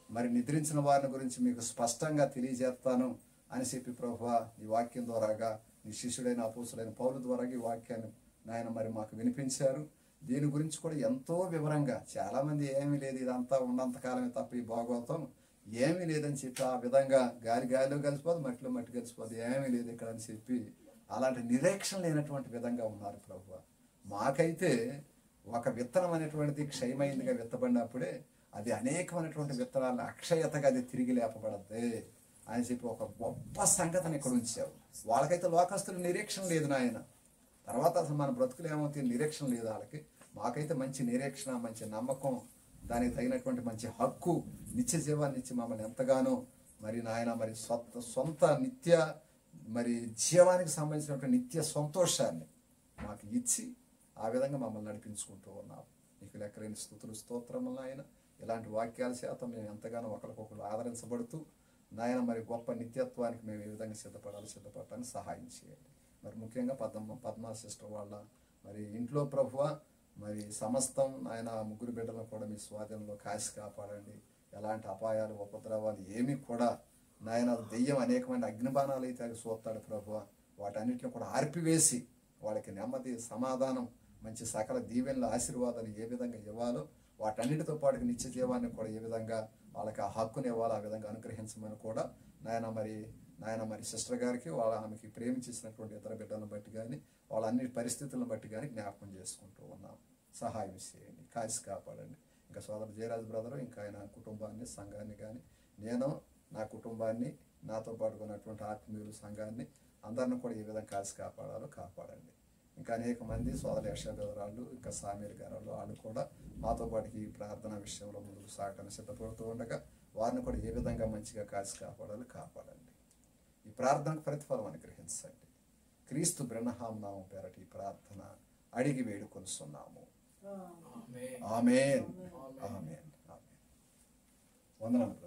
మరి నిద్రించిన వారిని గురించి మీకు స్పష్టంగా తెలియజేస్తాను అని చెప్పి ప్రభువా ఈ వాక్యం ద్వారాగా నీ శిష్యుడైన అపోస్తులైన పౌలు ద్వారా ఈ వాక్యాన్ని నాయన మరి మాకు వినిపించారు. దీని గురించి కూడా ఎంతో వివరంగా, చాలామంది ఏమీ లేదు ఇదంతా ఉన్నంతకాలమే తప్ప ఈ భాగవతం ఏమీ లేదని చెప్పి ఆ విధంగా గాలిలో కలిసిపోదు, మట్టిలో మట్టి కలిసిపోదు, ఏమీ లేదు ఇక్కడ అని చెప్పి అలాంటి నిరీక్షణ లేనటువంటి విధంగా ఉన్నారు ప్రభువా. మాకైతే ఒక విత్తనం అనేటువంటిది క్షయమైందిగా విత్తబడినప్పుడే అది అనేకమైనటువంటి విత్తనాలను అక్షయతగా అది తిరిగి లేపబడద్ది అని చెప్పి ఒక గొప్ప సంగతిని ఇక్కడ ఉంచావు. వాళ్ళకైతే లోకస్తులు నిరీక్షణ లేదు నాయన. తర్వాత అసలు మన బ్రతుకులు ఏమవుతాయి, నిరీక్షణ లేదు వాళ్ళకి. మాకైతే మంచి నిరీక్షణ, మంచి నమ్మకం, దానికి తగినటువంటి మంచి హక్కు, నిత్య జీవాన్ని ఇచ్చి మమ్మల్ని ఎంతగానో మరి నాయన మరి సొంత నిత్య మరి జీవానికి సంబంధించినటువంటి నిత్య సంతోషాన్ని మాకు ఇచ్చి ఆ విధంగా మమ్మల్ని నడిపించుకుంటూ ఉన్నాం. నీకు లెక్కలేని స్తుతులు స్తోత్రములు నాయన. ఇలాంటి వాక్యాల చేత మేము ఎంతగానో ఒకరికొకరు ఆదరించబడుతూ నాయన మరి గొప్ప నిత్యత్వానికి మేము ఏ విధంగా సిద్ధపడటానికి సహాయం చేయండి. మరి ముఖ్యంగా పద్మా సిస్టర్ వాళ్ళ మరి ఇంట్లో ప్రభువ మరి సమస్తం ఆయన ముగ్గురు బిడ్డలను కూడా మీ స్వాధీనంలో కాసి కాపాడండి. ఎలాంటి అపాయాలు ఉపద్రవాలు ఏమీ కూడా నాయన దెయ్యం అనేకమైన అగ్నిబాణాలు అయితే అది చూస్తాడు ప్రభువ, వాటన్నిటిని కూడా ఆర్పివేసి వాళ్ళకి నెమ్మది, సమాధానం, మంచి సకల దీవెనల ఆశీర్వాదాలు ఏ విధంగా ఇవ్వాలో వాటన్నిటితో పాటు నిత్య జీవాన్ని కూడా ఏ విధంగా వాళ్ళకి ఆ హక్కుని ఇవ్వాలో ఆ విధంగా అనుగ్రహించమని కూడా నాయన మరి సిస్టర్ గారికి ఆమెకి ప్రేమించేసినటువంటి ఇతర బిడ్డలను బట్టి కానీ వాళ్ళ అన్ని పరిస్థితులను బట్టి కానీ జ్ఞాపకం చేసుకుంటూ ఉన్నాం. సహాయం చేయండి, కాసి కాపాడండి. ఇంకా సోదరు జయరాజ్ బ్రదరు, ఇంకా ఆయన కుటుంబాన్ని, సంఘాన్ని కానీ, నేను నా కుటుంబాన్ని, నాతో పాటు ఉన్నటువంటి ఆత్మీయులు, సంఘాన్ని అందరిని కూడా ఏ విధంగా కాసి కాపాడాలో కాపాడండి. ఇంకా అనేక మంది సోదరు యక్షాలు, ఇంకా సామీర్ గారు వాళ్ళు కూడా మాతో పాటు ఈ ప్రార్థన విషయంలో ముందుకు సాగటానికి సిద్ధపడుతూ ఉండగా వారిని కూడా ఏ విధంగా మంచిగా కాసి కాపాడాలో కాపాడండి. ఈ ప్రార్థనకు ప్రతిఫలం అనుగ్రహించండి. క్రీస్తు బ్రహ్మహాం నామం పేరట ఈ ప్రార్థన అడిగి వేడుకొనిస్తున్నాము. ఆమేన్. ఆమేన్. ఆమేన్. వందనాలు.